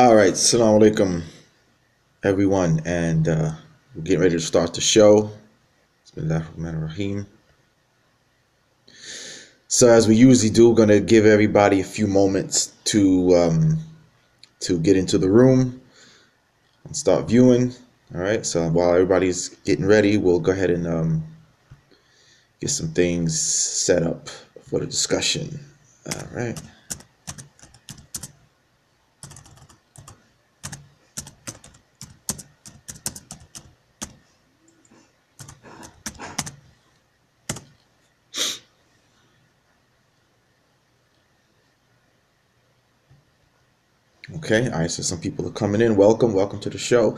All right, Assalamu alaikum, everyone, and we're getting ready to start the show. Bismillahirrahmanirrahim. So, as we usually do, we're gonna give everybody a few moments to get into the room and start viewing. All right. So while everybody's getting ready, we'll go ahead and get some things set up for the discussion. All right. Okay, all right, so some people are coming in. Welcome to the show.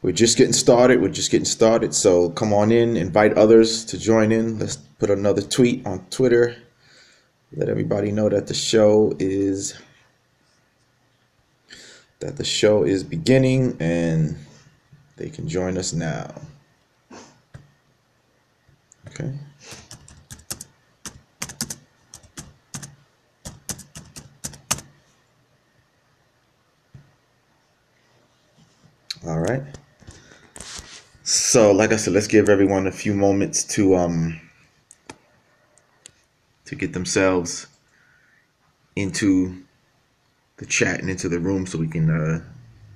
We're just getting started. So come on in, invite others to join in. Let's put another tweet on Twitter. Let everybody know that the show is beginning and they can join us now. Okay. All right. So, like I said, let's give everyone a few moments to get themselves into the chat and into the room so we can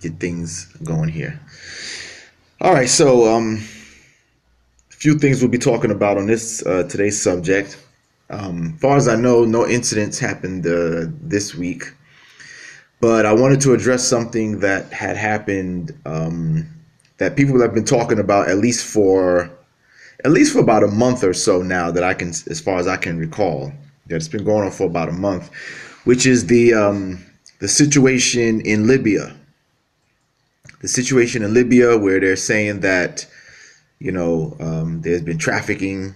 get things going here. All right. So, a few things we'll be talking about on this today's subject. Far as I know, no incidents happened this week, but I wanted to address something that had happened that people have been talking about at least for about a month or so now, that I can, as far as I can recall, that it's been going on for about a month, which is the situation in Libya. The situation in Libya, where they're saying that there's been trafficking,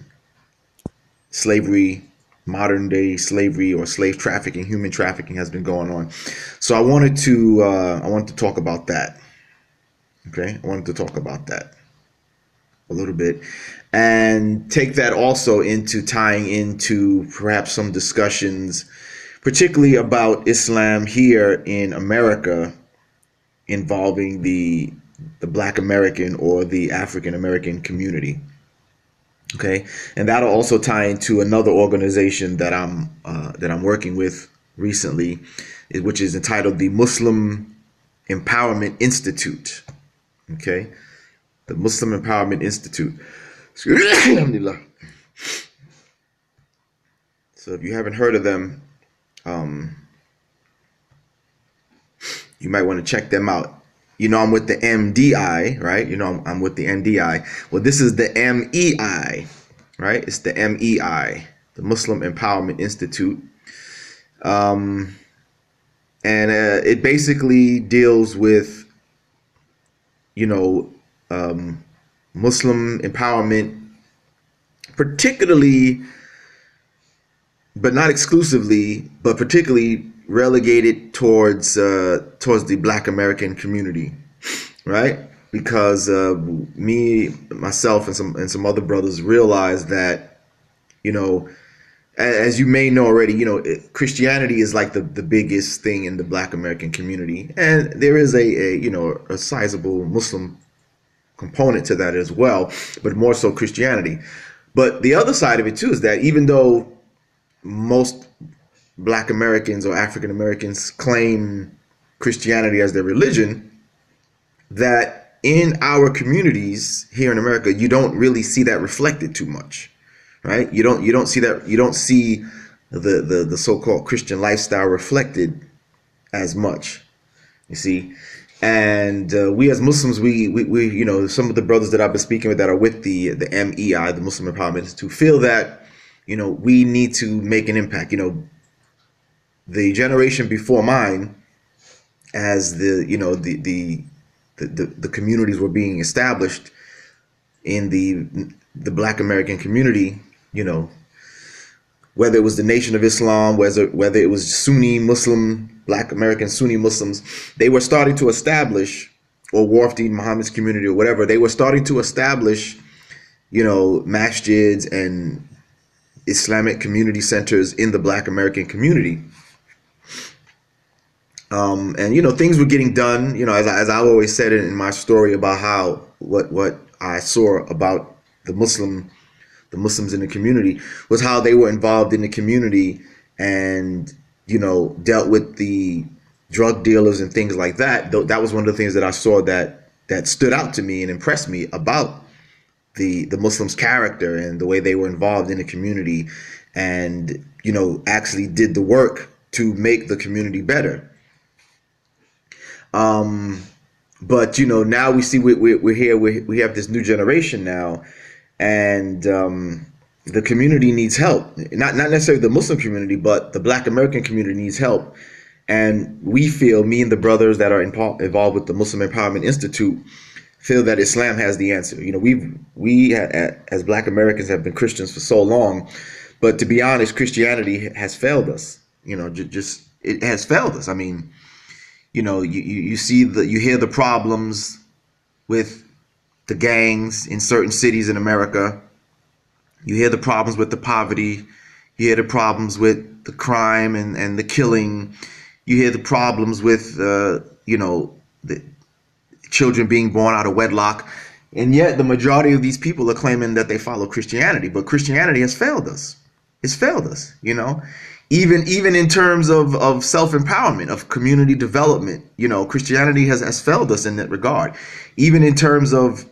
slavery, modern day slavery or slave trafficking, human trafficking has been going on. So I wanted to talk about that. Okay, I wanted to talk about that a little bit and take that also into tying into perhaps some discussions, particularly about Islam here in America, involving the Black American or the African American community. Okay, and that'll also tie into another organization that I'm working with recently, which is entitled the Muslim Empowerment Institute. Okay, the Muslim Empowerment Institute. Alhamdulillah. So if you haven't heard of them, you might want to check them out. I'm with the MDI, right? I'm with the MDI. Well, this is the MEI, right? It's the MEI, the Muslim Empowerment Institute. And it basically deals with, Muslim empowerment, particularly, but not exclusively, but particularly relegated towards the Black American community, right? Because me, myself, and some other brothers realized that, as you may know already, Christianity is like the biggest thing in the Black American community, and there is a sizable Muslim component to that as well, but more so Christianity. But the other side of it too is that even though most Black Americans or African Americans claim Christianity as their religion, that in our communities here in America, you don't really see that reflected too much, right? You don't see that. You don't see the so-called Christian lifestyle reflected as much, you see. And we as Muslims, we some of the brothers that I've been speaking with that are with the MEI, the Muslim Empowerment Institute, feel that we need to make an impact. The generation before mine, as the communities were being established in the Black American community, whether it was the Nation of Islam, whether it was Sunni Muslim, Black American Sunni Muslims, they were starting to establish, or Wafdi Muhammad's community or whatever, they were starting to establish, masjids and Islamic community centers in the Black American community. And things were getting done. As I always said in my story about how what I saw about the Muslims in the community was how they were involved in the community and dealt with the drug dealers and things like that. That was one of the things that I saw that stood out to me and impressed me about the Muslims' character and the way they were involved in the community, and actually did the work to make the community better. But now we see we're here. We have this new generation now, and the community needs help. Not necessarily the Muslim community, but the Black American community needs help. And we feel, me and the brothers that are involved with the Muslim Empowerment Institute, feel that Islam has the answer. We as Black Americans have been Christians for so long, but to be honest, Christianity has failed us. Just it has failed us. I mean, you hear the problems with the gangs in certain cities in America. You hear the problems with the poverty. You hear the problems with the crime and the killing. You hear the problems with the children being born out of wedlock. And yet the majority of these people are claiming that they follow Christianity, but Christianity has failed us. It's failed us, even in terms of self-empowerment, of community development. Christianity has failed us in that regard. Even in terms of,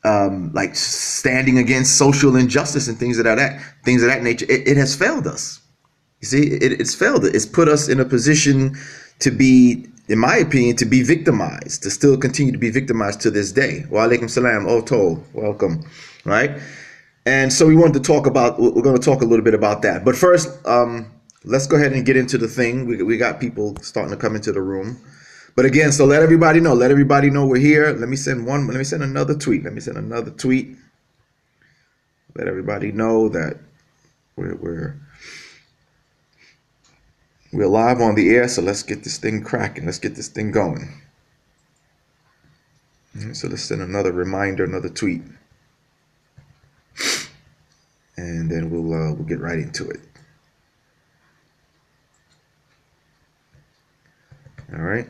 like standing against social injustice and things of that nature, it has failed us. You see, it's failed. It's put us in a position to be, in my opinion, to be victimized, to still continue to be victimized to this day. Wa alaikum salam, Otto, welcome, right? And so we're going to talk a little bit about that. But first, let's go ahead and get into the thing. We got people starting to come into the room. But again, so let everybody know we're here. Let me send another tweet. Let everybody know that we're live on the air. So let's get this thing cracking. Let's get this thing going. So let's send another reminder, another tweet, and then we'll get right into it. All right.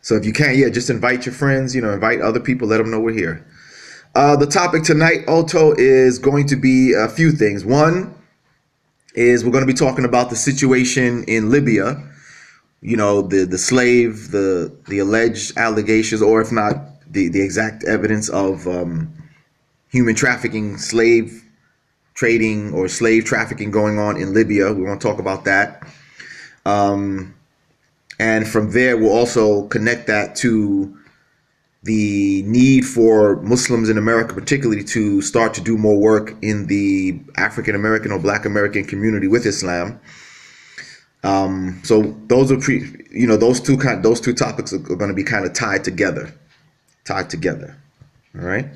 So if you can, just invite your friends, invite other people, let them know we're here. The topic tonight, Otto, is going to be a few things. One is we're going to be talking about the situation in Libya, the slave, the alleged allegations, or if not, the exact evidence of human trafficking, slave trading, or slave trafficking going on in Libya. We want to talk about that. And from there, we'll also connect that to the need for Muslims in America, particularly, to start to do more work in the African American or Black American community with Islam. So those are those two topics are going to be kind of tied together. All right.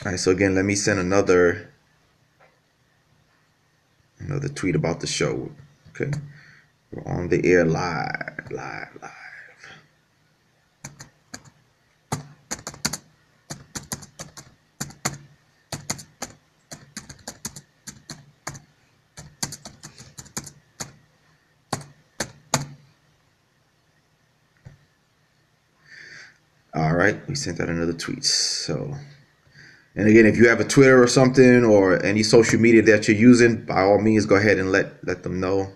All right. So again, let me send another tweet about the show. Okay. We're on the air live. All right, we sent out another tweet. So, and again, if you have a Twitter or something or any social media that you're using, by all means, go ahead and let them know.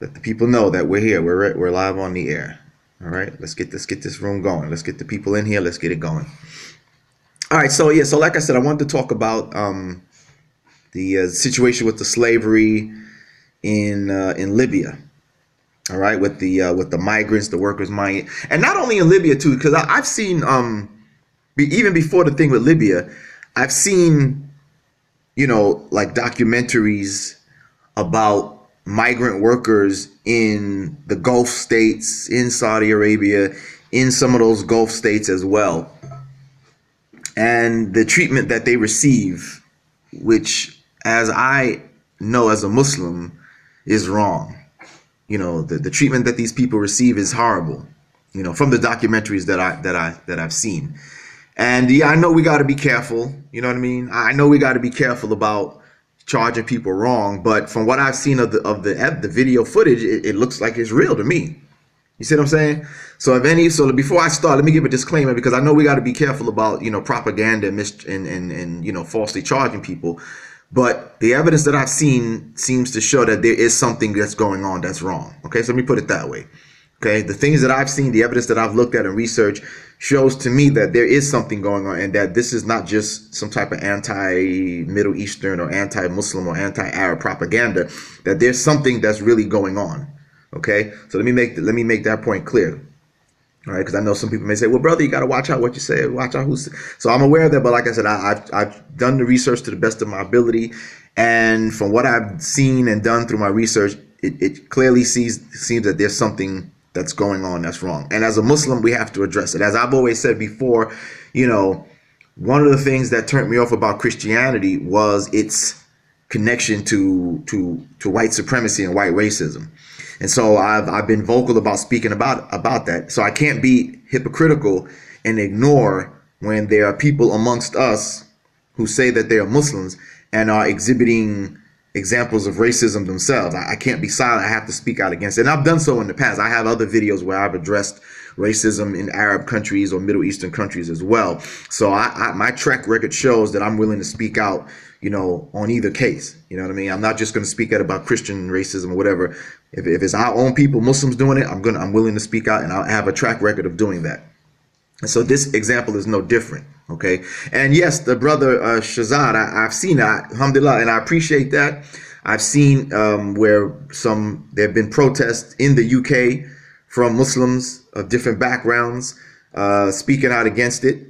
Let the people know that we're here. We're live on the air. All right, let's get this room going. Let's get the people in here. Let's get it going. All right, so so like I said, I wanted to talk about the situation with the slavery in Libya. All right, with the migrants, the workers' migrant, and not only in Libya too, because I've seen even before the thing with Libya, I've seen like documentaries about migrant workers in the Gulf states, in Saudi Arabia, in some of those Gulf states as well, and the treatment that they receive, which, as I know as a Muslim, is wrong. The treatment that these people receive is horrible, from the documentaries that I've seen. And yeah, I know we got to be careful. You know what I mean? I know we got to be careful about charging people wrong. But from what I've seen of the video footage, it looks like it's real to me. You see what I'm saying? So before I start, let me give a disclaimer, because I know we got to be careful about, propaganda and falsely charging people. But the evidence that I've seen seems to show that there is something that's going on that's wrong. Okay, so let me put it that way. Okay, the things that I've seen, the evidence that I've looked at and researched shows to me that there is something going on, and that this is not just some type of anti-Middle Eastern or anti-Muslim or anti-Arab propaganda, that there's something that's really going on. Okay, so let me make that point clear. All right, because I know some people may say, well, brother, you got to watch out what you say, watch out who's. So I'm aware of that, but like I said, I've done the research to the best of my ability, and from what I've seen and done through my research, it clearly seems that there's something that's going on that's wrong. And as a Muslim, we have to address it. As I've always said before, one of the things that turned me off about Christianity was its connection to white supremacy and white racism. And so I've been vocal about speaking about that. So I can't be hypocritical and ignore when there are people amongst us who say that they are Muslims and are exhibiting examples of racism themselves. I can't be silent. I have to speak out against it. And I've done so in the past. I have other videos where I've addressed racism in Arab countries or Middle Eastern countries as well. So my track record shows that I'm willing to speak out, on either case. You know what I mean? I'm not just going to speak out about Christian racism or whatever. If it's our own people, Muslims doing it, I'm willing to speak out, and I have a track record of doing that. And so this example is no different. Okay. And yes, the brother Shazad, I've seen that, alhamdulillah, and I appreciate that. I've seen where there have been protests in the UK from Muslims of different backgrounds speaking out against it.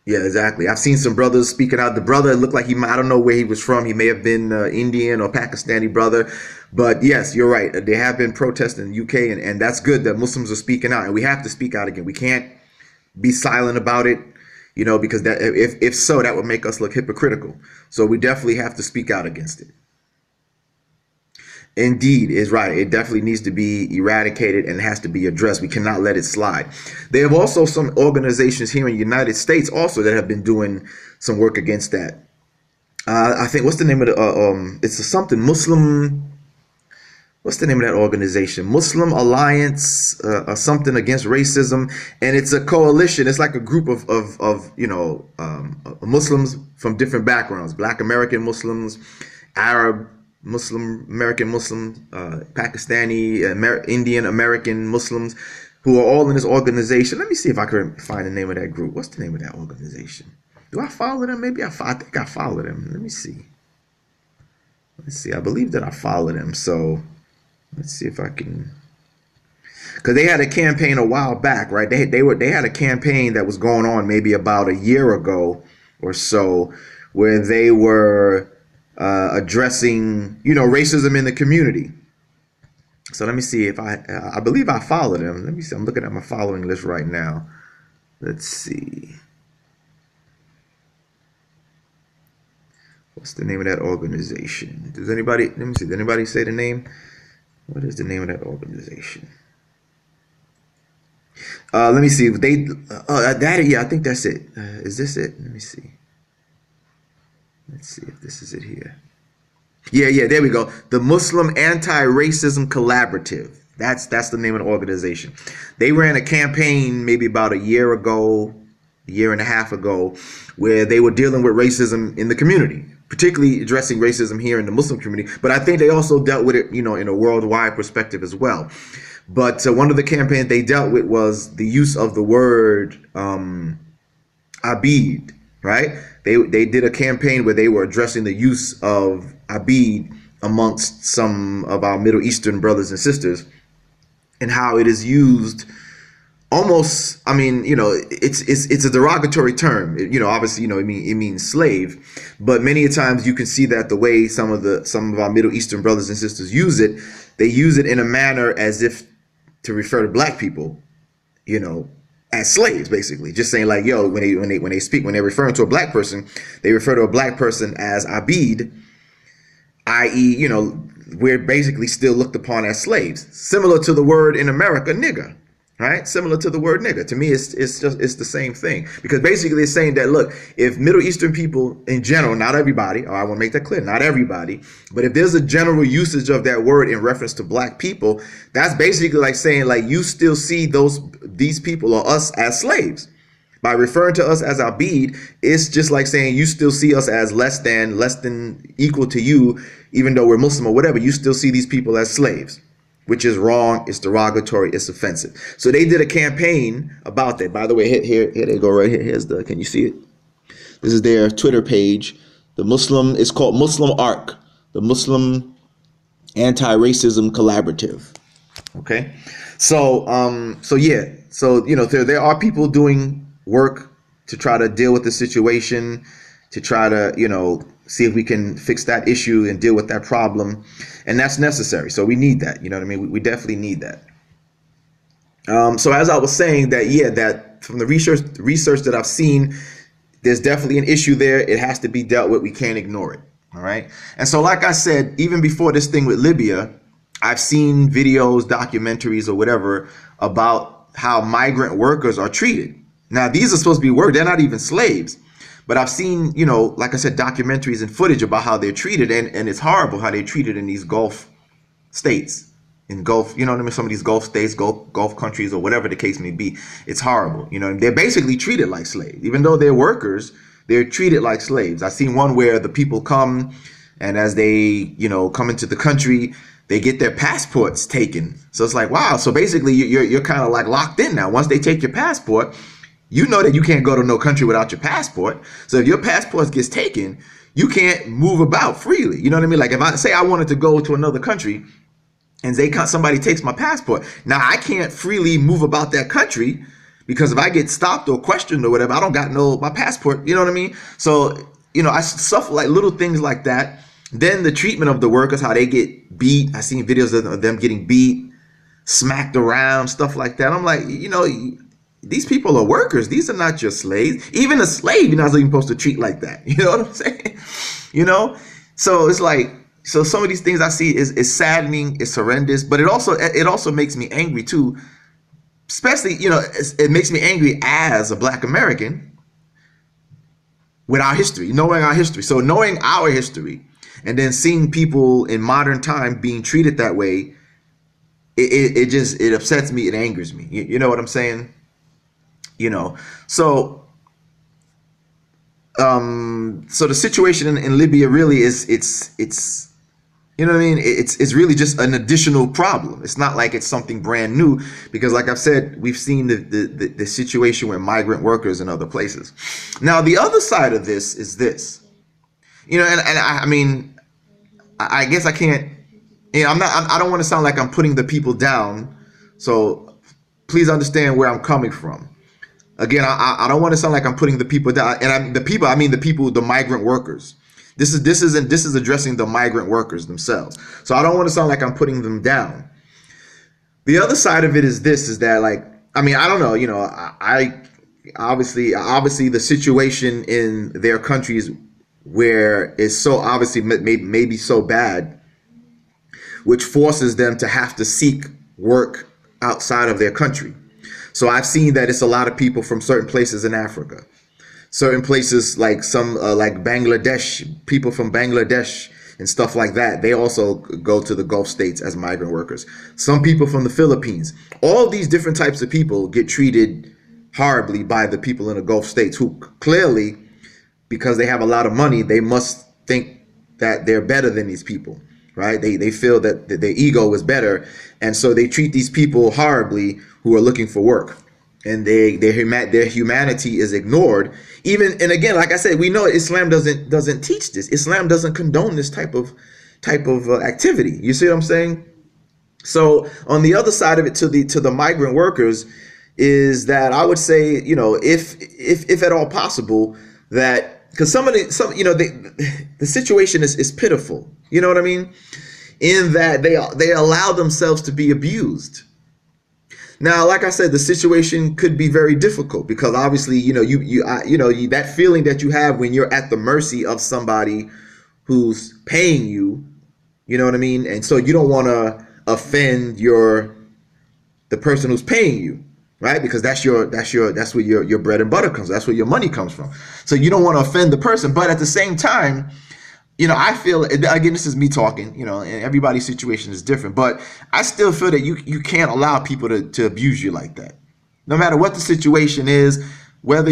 Yeah, exactly. I've seen some brothers speaking out. The brother looked like I don't know where he was from. He may have been Indian or Pakistani brother. But yes, you're right. There have been protests in the UK, and that's good that Muslims are speaking out. And we have to speak out again. We can't be silent about it, because that if so, that would make us look hypocritical. So we definitely have to speak out against it. Indeed, is right. It definitely needs to be eradicated and has to be addressed. We cannot let it slide. There have also some organizations here in the United States also that have been doing some work against that. I think, what's the name of the, it's something Muslim, what's the name of that organization? Muslim Alliance, or something against racism. And it's a coalition. It's like a group of Muslims from different backgrounds, Black American Muslims, Arab Muslim, American Muslims, Pakistani, Indian American Muslims, who are all in this organization. Let me see if I can find the name of that group. What's the name of that organization? Do I follow them? Maybe I think I follow them. Let me see. Let's see. I believe that I follow them. So let's see if I can. Because they had a campaign a while back, right? They had a campaign that was going on maybe about a year ago or so, where they were addressing, racism in the community. So let me see if I believe I follow them. Let me see. I'm looking at my following list right now. Let's see. What's the name of that organization? Does anybody, let me see. Did anybody say the name? What is the name of that organization? Let me see. Yeah, I think that's it. Is this it? Let me see. Let's see if this is it here. Yeah, there we go. The Muslim Anti-Racism Collaborative. That's the name of the organization. They ran a campaign maybe about a year and a half ago, where they were dealing with racism in the community, particularly addressing racism here in the Muslim community. But I think they also dealt with it, in a worldwide perspective as well. But one of the campaigns they dealt with was the use of the word Abid, right? They did a campaign where they were addressing the use of Abid amongst some of our Middle Eastern brothers and sisters, and how it is used almost, it's a derogatory term. Obviously, it means slave, but many times you can see that the way some of our Middle Eastern brothers and sisters use it, they use it in a manner as if to refer to black people, as slaves, basically. Just saying like, yo, when they're referring to a black person, they refer to a black person as Abid, i.e., we're basically still looked upon as slaves. Similar to the word in America, nigger. Right? Similar to the word nigger. To me, it's the same thing, because basically it's saying that, look, if Middle Eastern people in general, not everybody, I want to make that clear, not everybody, but if there's a general usage of that word in reference to black people, that's basically like saying, like, you still see these people or us as slaves. By referring to us as Abid, it's just like saying you still see us as less than equal to you, even though we're Muslim or whatever. You still see these people as slaves, which is wrong. It's derogatory. It's offensive. So they did a campaign about that. By the way, here they go right here. Can you see it? This is their Twitter page. It's called Muslim ARC, the Muslim Anti-Racism Collaborative. Okay. So there are people doing work to try to deal with the situation, to try to, see if we can fix that issue and deal with that problem. And that's necessary. So we need that. You know what I mean? We definitely need that. So as I was saying, that from the research that I've seen, there's definitely an issue there. It has to be dealt with. We can't ignore it. All right. And so, like I said, even before this thing with Libya, I've seen videos, documentaries or whatever about how migrant workers are treated. Now, these are supposed to be work. They're not even slaves. But I've seen, like I said, documentaries and footage about how they're treated. And it's horrible how they're treated in these Gulf states, in Gulf, some of these Gulf states, Gulf countries, or whatever the case may be. It's horrible. They're basically treated like slaves. Even though they're workers, they're treated like slaves. I've seen one where the people come, and as they, come into the country, they get their passports taken. So it's like, wow. So basically you're kind of like locked in now. Once they take your passport, you know that you can't go to no country without your passport. So if your passport gets taken, you can't move about freely. You know what I mean? Like if I say I wanted to go to another country and somebody takes my passport, now I can't freely move about that country, because if I get stopped or questioned or whatever, I don't got my passport. You know what I mean? So, I suffer like little things like that. Then the treatment of the workers, how they get beat. I've seen videos of them getting beat, smacked around, stuff like that. I'm like, these people are workers. These are not your slaves. Even a slave, you're not even supposed to treat like that. You know what I'm saying? So it's like, so some of these things I see is saddening, it's horrendous, but it also makes me angry too. Especially, it makes me angry as a Black American with our history, knowing our history. So knowing our history and then seeing people in modern time being treated that way, it upsets me. It angers me. You know what I'm saying? So the situation in Libya really it's you know what I mean? It's really just an additional problem. It's not like it's something brand new, because like I've said, we've seen the situation with migrant workers in other places. Now, the other side of this is this, and I mean, I guess I can't, I don't want to sound like I'm putting the people down. So please understand where I'm coming from. Again, I don't want to sound like I'm putting the people down, and I mean the migrant workers. This is addressing the migrant workers themselves. So I don't want to sound like I'm putting them down. The other side of it is that, like, I mean, I don't know, I obviously the situation in their countries where it's so obviously maybe so bad, which forces them to have to seek work outside of their country. So I've seen that it's a lot of people from certain places in Africa, certain places like like Bangladesh, people from Bangladesh and stuff like that. They also go to the Gulf states as migrant workers. Some people from the Philippines. All these different types of people get treated horribly by the people in the Gulf states, who clearly, because they have a lot of money, they must think that they're better than these people, right? They feel that their ego is better, and so they treat these people horribly who are looking for work, and their humanity is ignored. And again, like I said, we know Islam doesn't teach this. Islam doesn't condone this type of activity. You see what I'm saying? So on the other side of it, to the migrant workers, is that I would say, if at all possible, that because the situation is pitiful. You know what I mean? In that they allow themselves to be abused. Now, like I said, the situation could be very difficult, because obviously, that feeling that you have when you're at the mercy of somebody who's paying you, you know what I mean? And so you don't want to offend the the person who's paying you, right? Because that's where your bread and butter comes. That's where your money comes from. So you don't want to offend the person, but at the same time, I feel, again, this is me talking, and everybody's situation is different, but I still feel that you can't allow people to abuse you like that. No matter what the situation is, whether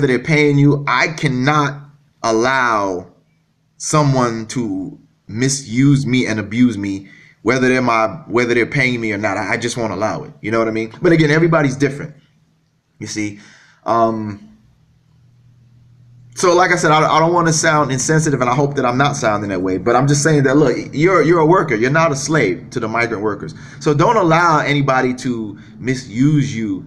they're paying you, I cannot allow someone to misuse me and abuse me, whether they're paying me or not. I just won't allow it. You know what I mean? But again, everybody's different. You see. So like I said, I don't want to sound insensitive, and I hope that I'm not sounding that way. But I'm just saying that, look, you're a worker. You're not a slave to the migrant workers. So don't allow anybody to misuse you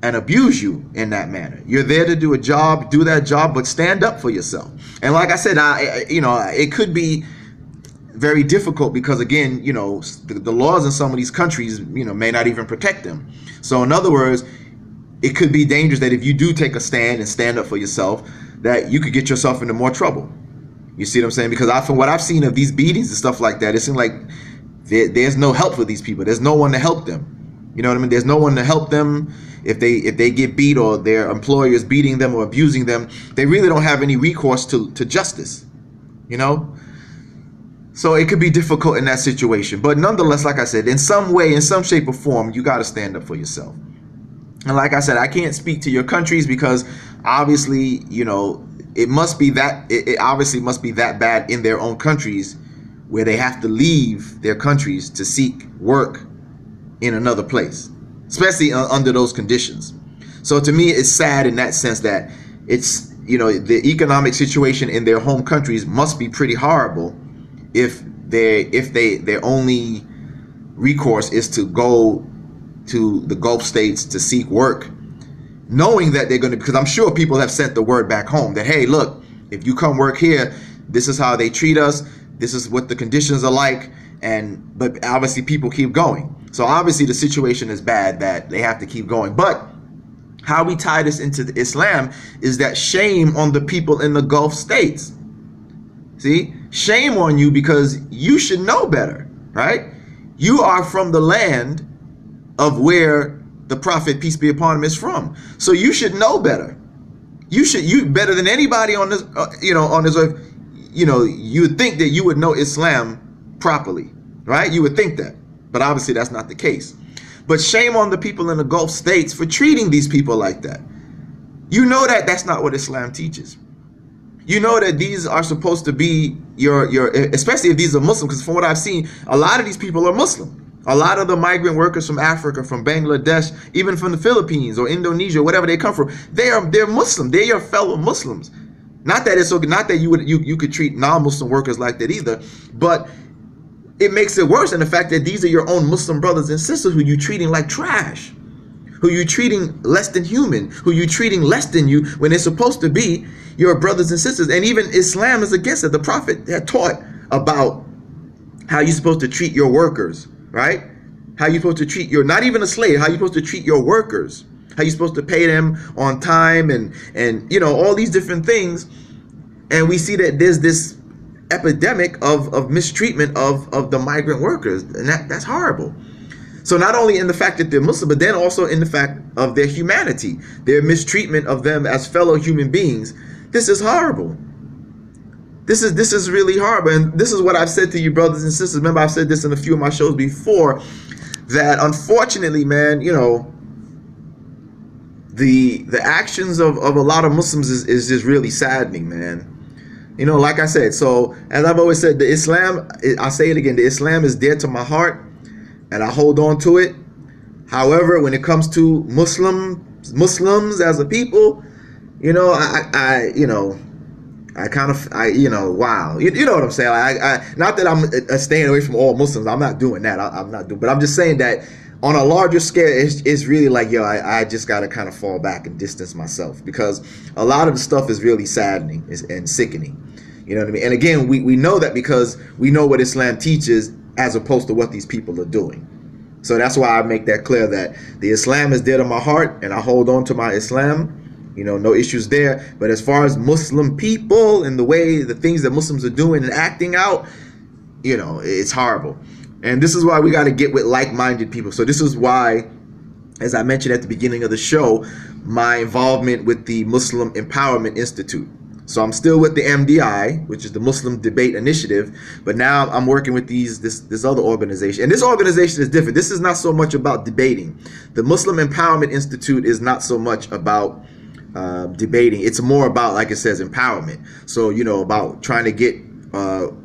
and abuse you in that manner. You're there to do a job, do that job, but stand up for yourself. And like I said, it could be very difficult because, again, the laws in some of these countries, may not even protect them. So in other words, it could be dangerous that if you do take a stand and stand up for yourself, that you could get yourself into more trouble. You see what I'm saying? Because from what I've seen of these beatings and stuff like that, it seems like there's no help for these people. There's no one to help them. You know what I mean? There's no one to help them if they get beat, or their employer is beating them or abusing them. They really don't have any recourse to justice. So it could be difficult in that situation. But nonetheless, like I said, in some way, in some shape or form, you got to stand up for yourself. And like I said, I can't speak to your countries because obviously, it obviously must be that bad in their own countries where they have to leave their countries to seek work in another place, especially under those conditions. So to me, it's sad in that sense that it's, the economic situation in their home countries must be pretty horrible if their only recourse is to go to the Gulf states to seek work, knowing that they're going to, because I'm sure people have sent the word back home that, hey, look, if you come work here, this is how they treat us, this is what the conditions are like, but obviously people keep going. So obviously the situation is bad that they have to keep going. But how we tie this into the Islam is that shame on the people in the Gulf states. See, shame on you, because you should know better, right? You are from the land of where the Prophet, peace be upon him, is from. So you should know better. You better than anybody on this, on this earth. You would think that you would know Islam properly, right? You would think that, but obviously that's not the case. But shame on the people in the Gulf states for treating these people like that. You know that that's not what Islam teaches. You know that these are supposed to be especially if these are Muslim, because from what I've seen, a lot of these people are Muslim. A lot of the migrant workers from Africa, from Bangladesh, even from the Philippines or Indonesia, whatever they come from, they're Muslim. They're your fellow Muslims. Not that you could treat non-Muslim workers like that either, but it makes it worse in the fact that these are your own Muslim brothers and sisters who you're treating like trash, who you're treating less than human, who you're treating less than you when they're supposed to be your brothers and sisters. And even Islam is against it. The Prophet had taught about how you're supposed to treat your workers, right? How you're supposed to treat not even a slave, how you're supposed to treat your workers, how you're supposed to pay them on time, and all these different things. And we see that there's this epidemic of mistreatment of the migrant workers, and that's horrible. So not only in the fact that they're Muslim, but then also in the fact of their humanity, their mistreatment of them as fellow human beings. This is horrible. This is really horrible. And this is what I've said to you, brothers and sisters. Remember, I've said this in a few of my shows before, that unfortunately, man, the actions of a lot of Muslims is just really saddening, man. Like I said, so as I've always said, the Islam, I say it again, the Islam is dear to my heart, and I hold on to it. However, when it comes to Muslims as a people, wow, you know what I'm saying. Not that I'm staying away from all Muslims. I'm not doing that. I'm not doing. But I'm just saying that on a larger scale, it's really like, I just got to kind of fall back and distance myself, because a lot of the stuff is really saddening and sickening. You know what I mean? And again, we know that because we know what Islam teaches as opposed to what these people are doing. So that's why I make that clear, that the Islam is dear to my heart, and I hold on to my Islam. No issues there. But as far as Muslim people and the things that Muslims are doing and acting out, it's horrible. And this is why we got to get with like-minded people. So this is why as I mentioned at the beginning of the show, my involvement with the Muslim Empowerment Institute. So I'm still with the MDI, which is the Muslim Debate Initiative, but now I'm working with this other organization. And this organization is different. This is not so much about debating. The Muslim Empowerment Institute is not so much about debating. It's more about, like it says, empowerment. So, you know, about trying to get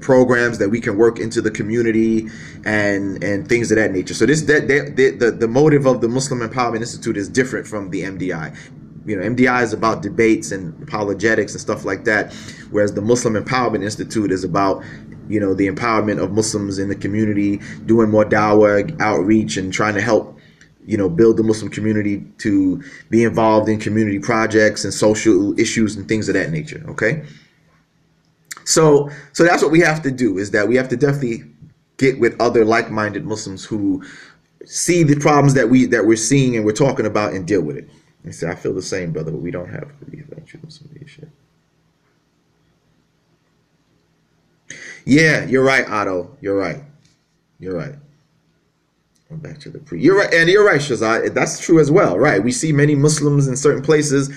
programs that we can work into the community and things of that nature. So the motive of the Muslim Empowerment Institute is different from the MDI. You know, MDI is about debates and apologetics and stuff like that, whereas the Muslim Empowerment Institute is about, you know, the empowerment of Muslims in the community, doing more dawah outreach and trying to help, you know, build the Muslim community to be involved in community projects and social issues and things of that nature. Okay. So that's what we have to do, is that we have to definitely get with other like-minded Muslims who see the problems that we're seeing and we're talking about and deal with it. You say, I feel the same, brother, but we don't have Muslim leadership. Yeah, you're right, Otto. You're right. You're right. Back to the pre. You're right, and you're right, Shazad. That's true as well, right? We see many Muslims in certain places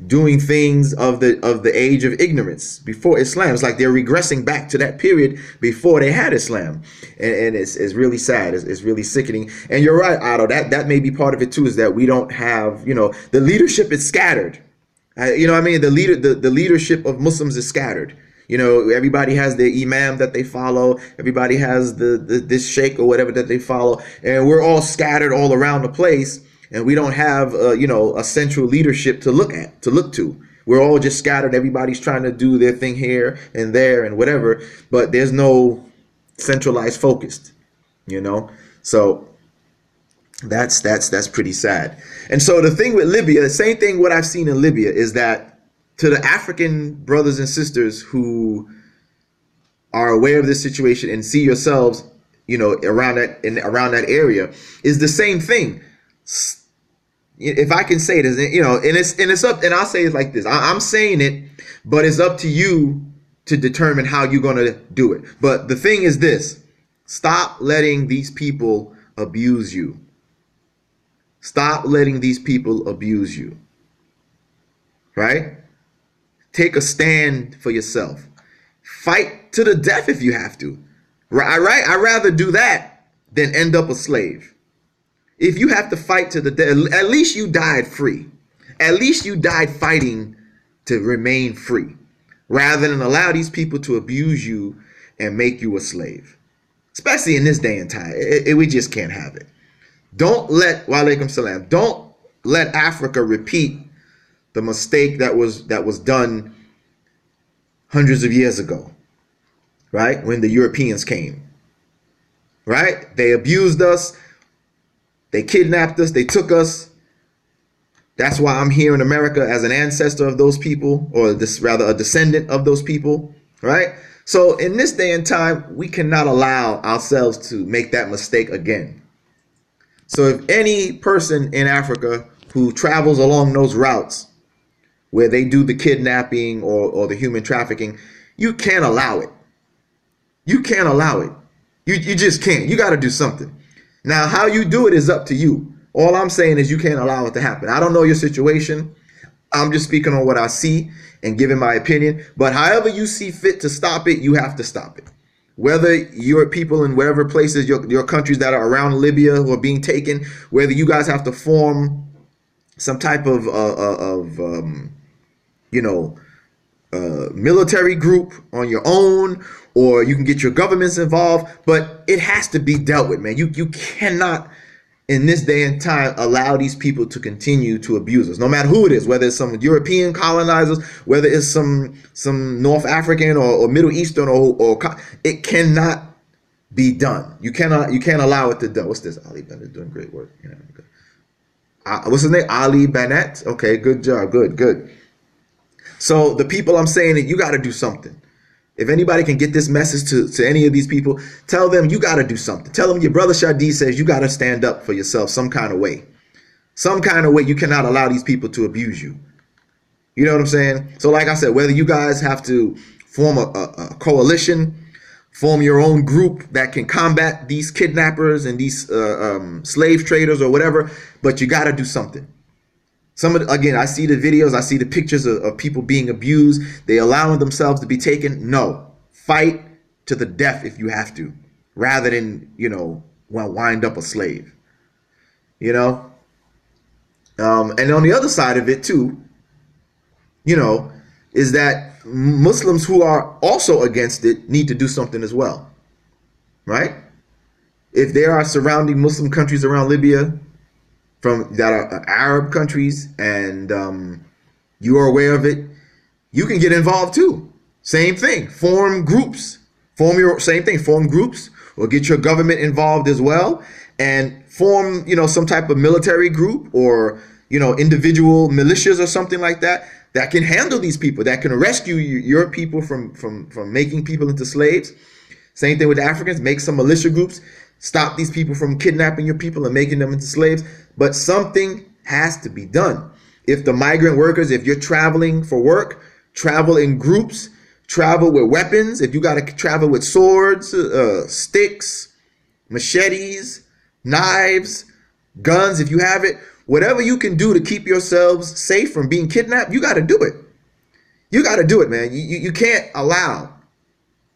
doing things of the age of ignorance before Islam. It's like they're regressing back to that period before they had Islam, and it's really sad. It's really sickening. And you're right, Otto. That may be part of it too. Is that we don't have, you know, the leadership is scattered. You know what I mean? The leadership of Muslims is scattered. You know, everybody has their imam that they follow. Everybody has this sheikh or whatever that they follow, and we're all scattered all around the place. And we don't have, you know, a central leadership to look to. We're all just scattered. Everybody's trying to do their thing here and there and whatever, but there's no centralized focused, you know. So that's pretty sad. And so the thing with Libya, the same thing what I've seen in Libya is that to the African brothers and sisters who are aware of this situation and see yourselves, you know, around that area, is the same thing. If I can say it, you know, and it's up, and I'll say it like this. I'm saying it, but it's up to you to determine how you're going to do it. But the thing is this: stop letting these people abuse you. Stop letting these people abuse you. Right? Take a stand for yourself. Fight to the death if you have to. Right? I'd rather do that than end up a slave. If you have to fight to the death, at least you died free. At least you died fighting to remain free, rather than allow these people to abuse you and make you a slave. Especially in this day and time, we just can't have it. Don't let, wa alaikum salam, don't let Africa repeat the mistake that was done hundreds of years ago, right? When the Europeans came, right? They abused us. They kidnapped us. They took us. That's why I'm here in America as an ancestor of those people, or rather a descendant of those people, right? So in this day and time, we cannot allow ourselves to make that mistake again. So if any person in Africa who travels along those routes where they do the kidnapping or the human trafficking, you can't allow it. You can't allow it. You just can't. You got to do something. Now, how you do it is up to you. All I'm saying is you can't allow it to happen. I don't know your situation. I'm just speaking on what I see and giving my opinion. But however you see fit to stop it, you have to stop it. Whether your people in wherever places, your countries that are around Libya who are being taken, whether you guys have to form some type of you know, military group on your own, or you can get your governments involved, but it has to be dealt with, man. You cannot, in this day and time, allow these people to continue to abuse us, no matter who it is, whether it's some European colonizers, whether it's some North African or Middle Eastern, or it cannot be done. You can't allow it to do. What's this? Ali Bennett doing great work. What's his name? Ali Bennett. Okay, good job. Good. So the people, I'm saying that you got to do something. If anybody can get this message to any of these people, tell them you got to do something. Tell them your brother Shadi says you got to stand up for yourself some kind of way. Some kind of way. You cannot allow these people to abuse you. You know what I'm saying? So like I said, whether you guys have to form a coalition, form your own group that can combat these kidnappers and these slave traders or whatever, but you got to do something. Again, I see the videos, I see the pictures of people being abused. They allowing themselves to be taken. No, fight to the death if you have to, rather than, wind up a slave, And on the other side of it too, is that Muslims who are also against it need to do something as well, right? If there are surrounding Muslim countries around Libya that are Arab countries, and you are aware of it, you can get involved too. Same thing. Form groups. Form groups, or get your government involved as well, and form some type of military group, or individual militias or something like that can handle these people, that can rescue your people from making people into slaves. Same thing with the Africans. Make some militia groups, stop these people from kidnapping your people and making them into slaves. But something has to be done. If the migrant workers, if you're traveling for work, travel in groups, travel with weapons. If you got to travel with swords, sticks, machetes, knives, guns, if you have it, whatever you can do to keep yourselves safe from being kidnapped, you got to do it. You got to do it, man. You can't allow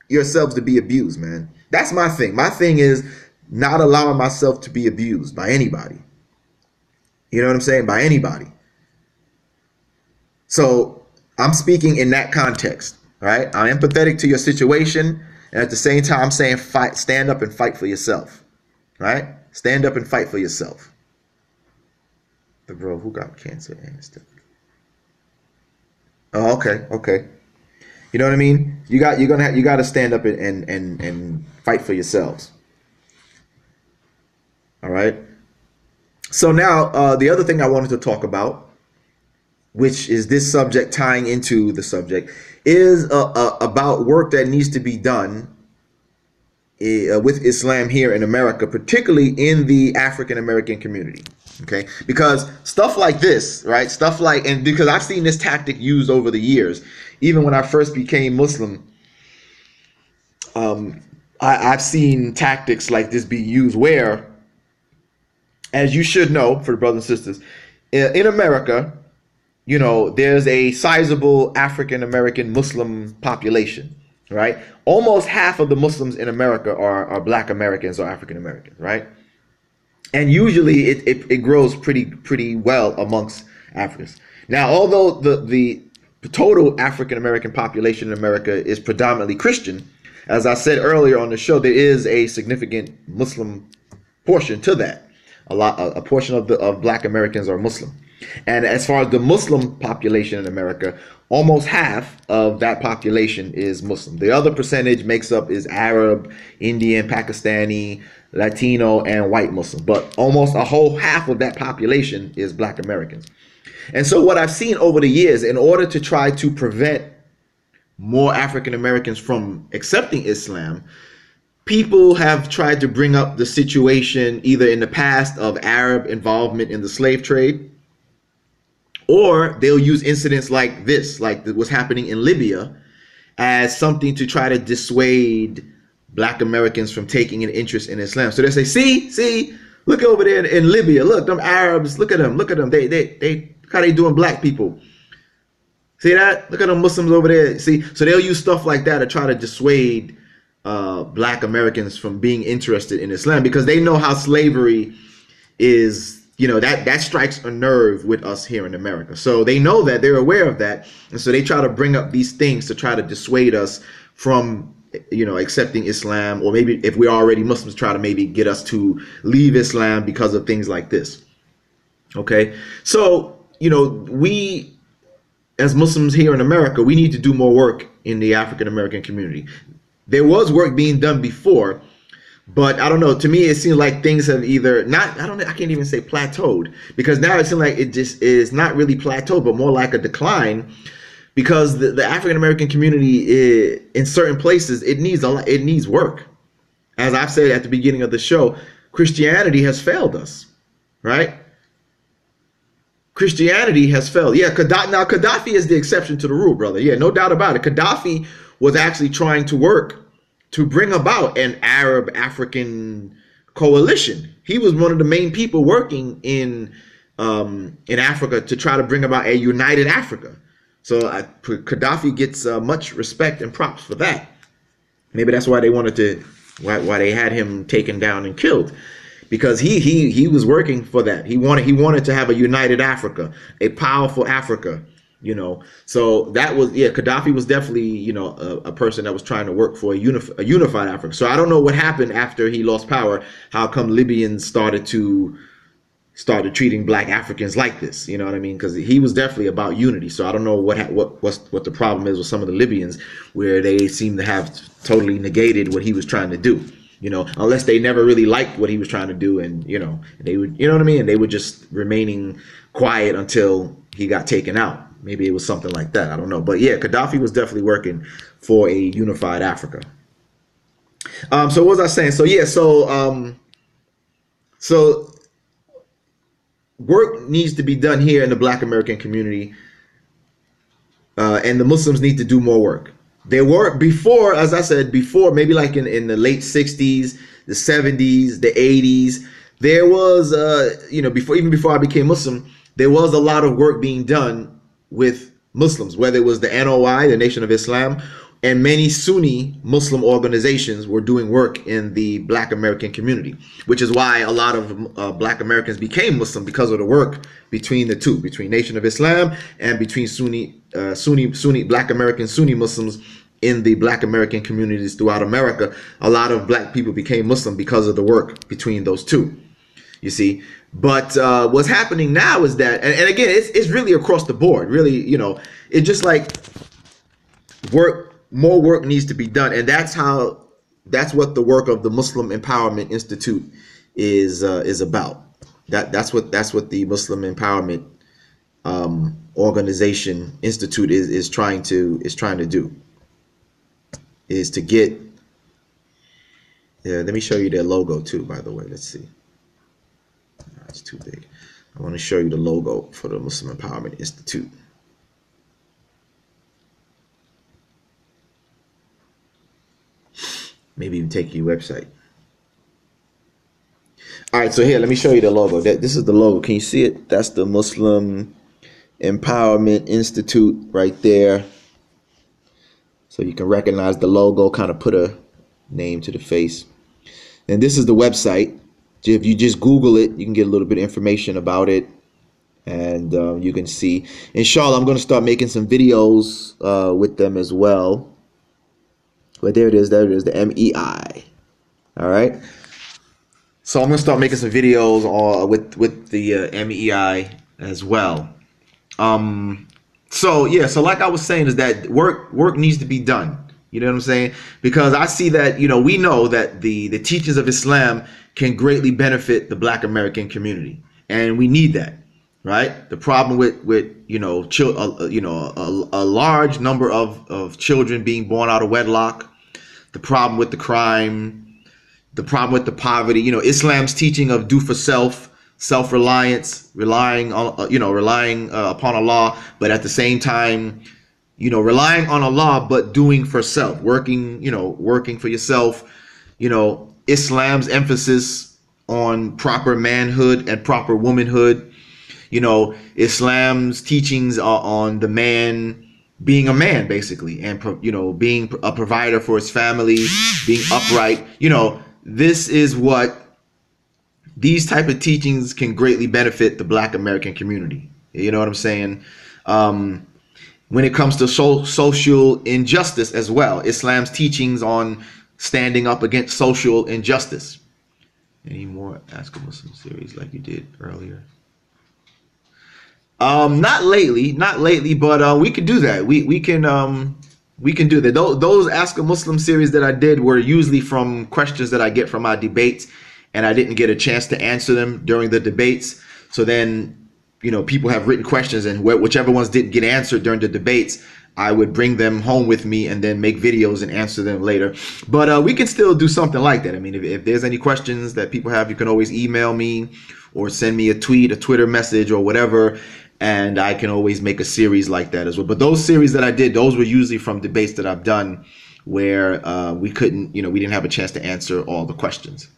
yourselves to be abused, man. That's my thing. My thing is not allowing myself to be abused by anybody. You know what I'm saying? By anybody. So I'm speaking in that context, right? I'm empathetic to your situation, and at the same time, I'm saying fight, stand up and fight for yourself, right? Stand up and fight for yourself. But bro, who got cancer and stuff? Oh, okay. You know what I mean? You got to stand up and fight for yourselves. All right. So now the other thing I wanted to talk about, which is this subject tying into the subject, is about work that needs to be done with Islam here in America, particularly in the African American community. Okay, because stuff like this, right? And because I've seen this tactic used over the years, even when I first became Muslim, I've seen tactics like this be used where, as you should know, for the brothers and sisters, in America, there's a sizable African American Muslim population, right? Almost half of the Muslims in America are Black Americans or African Americans, right? And usually it grows pretty well amongst Africans. Now, although the total African American population in America is predominantly Christian, as I said earlier on the show, there is a significant Muslim portion to that. A portion of Black Americans are Muslim. And as far as the Muslim population in America, almost half of that population is Muslim. The other percentage is Arab, Indian, Pakistani, Latino, and white Muslim. But almost a whole half of that population is Black Americans. And so what I've seen over the years, in order to try to prevent more African Americans from accepting Islam, people have tried to bring up the situation either in the past of Arab involvement in the slave trade, or they'll use incidents like this, like what's happening in Libya, as something to try to dissuade Black Americans from taking an interest in Islam. So they say, see, look over there in Libya. Look, them Arabs, look at them. They how they doing Black people. See that? Look at them Muslims over there. See, so they'll use stuff like that to try to dissuade Black Americans from being interested in Islam, because they know how slavery is. That strikes a nerve with us here in America. So they know that, they're aware of that. And so they try to bring up these things to try to dissuade us from, accepting Islam, or maybe if we're already Muslims, try to maybe get us to leave Islam because of things like this. Okay. So, we as Muslims here in America, we need to do more work in the African American community. There was work being done before, but I don't know. To me, it seems like things have either I can't even say plateaued, because now it seems like it just is not really plateaued, but more like a decline, because the African American community in certain places, it needs work. As I've said at the beginning of the show, Christianity has failed us, right? Christianity has failed. Yeah, Gaddafi is the exception to the rule, brother. Yeah, no doubt about it. Gaddafi was actually trying to work to bring about an Arab African coalition. He was one of the main people working in Africa to try to bring about a united Africa. So Gaddafi gets much respect and props for that. Maybe that's why they wanted to, why they had him taken down and killed, because he was working for that. He wanted to have a united Africa, a powerful Africa. So that was, yeah, Gaddafi was definitely, a person that was trying to work for a unified Africa. So I don't know what happened after he lost power. How come Libyans started treating black Africans like this? You know what I mean? Because he was definitely about unity. So I don't know what the problem is with some of the Libyans, where they seem to have totally negated what he was trying to do. Unless they never really liked what he was trying to do, and they would, what I mean, and they were just remaining quiet until he got taken out. Maybe it was something like that. I don't know. But yeah, Gaddafi was definitely working for a unified Africa. So what was I saying? So yeah, so work needs to be done here in the Black American community, and the Muslims need to do more work. There were before, as I said before, maybe like in the late 60s, the 70s, the 80s, there was, before I became Muslim, there was a lot of work being done with Muslims, whether it was the NOI, the Nation of Islam, and many Sunni Muslim organizations were doing work in the Black American community, which is why a lot of Black Americans became Muslim, because of the work between the two, between Nation of Islam and between Sunni Black American Sunni Muslims in the Black American communities throughout America. A lot of black people became Muslim because of the work between those two, you see. But what's happening now is that, and again, it's really across the board, really, it's just like more work needs to be done. And that's what the work of the Muslim Empowerment Institute is about. That's what the Muslim Empowerment Organization Institute is trying to do, is to get, let me show you their logo too, by the way. Let's see. It's too big. I want to show you the logo for the Muslim Empowerment Institute. Maybe even take your website. All right, so here, let me show you the logo. This is the logo. Can you see it? That's the Muslim Empowerment Institute right there. So you can recognize the logo, kind of put a name to the face. And this is the website. If you just Google it, you can get a little bit of information about it, and you can see. Inshallah, I'm going to start making some videos with them as well. But there it is, the MEI. All right. So I'm going to start making some videos with the MEI as well. So yeah, so like I was saying, is that work needs to be done. You know what I'm saying? Because I see that, we know that the teachings of Islam can greatly benefit the Black American community, and we need that, right? The problem with a large number of children being born out of wedlock, the problem with the crime, the problem with the poverty, Islam's teaching of do for self, self-reliance, relying upon Allah, but at the same time, relying on Allah, but doing for self, working for yourself, Islam's emphasis on proper manhood and proper womanhood, Islam's teachings are on the man being a man, basically, and, being a provider for his family, being upright. This is what these type of teachings can greatly benefit the Black American community. You know what I'm saying? When it comes to social injustice as well, Islam's teachings on standing up against social injustice. Any more Ask a Muslim series like you did earlier? Not lately, but we could do that. We can do that. Those Ask a Muslim series that I did were usually from questions that I get from my debates, and I didn't get a chance to answer them during the debates. So then, people have written questions, and whichever ones didn't get answered during the debates, I would bring them home with me and then make videos and answer them later. But we can still do something like that. I mean, if there's any questions that people have, you can always email me or send me a tweet, a Twitter message or whatever, and I can always make a series like that as well. But those series that I did, those were usually from debates that I've done where we couldn't, we didn't have a chance to answer all the questions.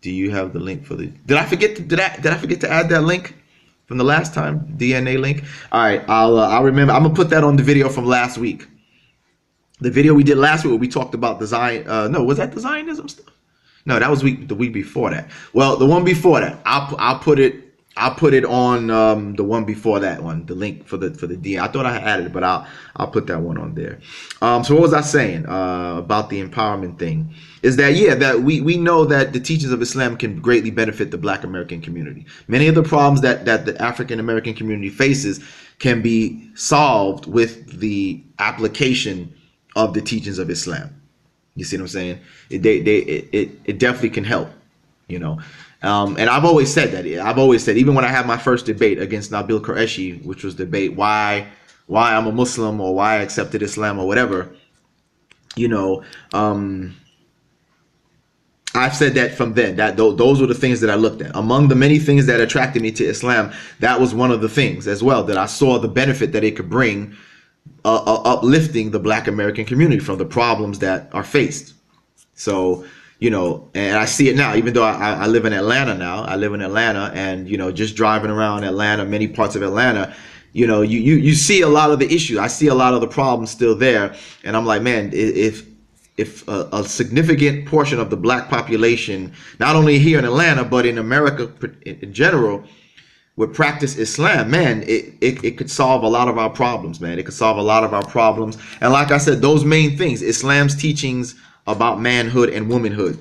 Do you have the link for the? Did I forget to add that link from the last time, DNA link? All right, I'll remember. I'm gonna put that on the video from last week. The video we did last week where we talked about the Zion. No, was that the Zionism stuff? No, that was the week before that. Well, the one before that, I'll put it on the one before that one, the link for the DNA. I thought I had added it, but I'll put that one on there. So what was I saying about the empowerment thing? Is that that we know that the teachings of Islam can greatly benefit the Black American community. Many of the problems that the African American community faces can be solved with the application of the teachings of Islam. You see what I'm saying? It definitely can help, and I've always said that. I've always said, even when I had my first debate against Nabil Qureshi, which was debate why I'm a Muslim or why I accepted Islam or whatever, I've said that from then, that those were the things that I looked at. Among the many things that attracted me to Islam, that was one of the things as well, that I saw the benefit that it could bring, uplifting the Black American community from the problems that are faced. So, and I see it now, even though I live in Atlanta now. I live in Atlanta, and, just driving around Atlanta, many parts of Atlanta, you see a lot of the issues. I see a lot of the problems still there. And I'm like, man, if a significant portion of the Black population, not only here in Atlanta, but in America in general, would practice Islam, man, it could solve a lot of our problems, man. It could solve a lot of our problems. And like I said, those main things, Islam's teachings about manhood and womanhood,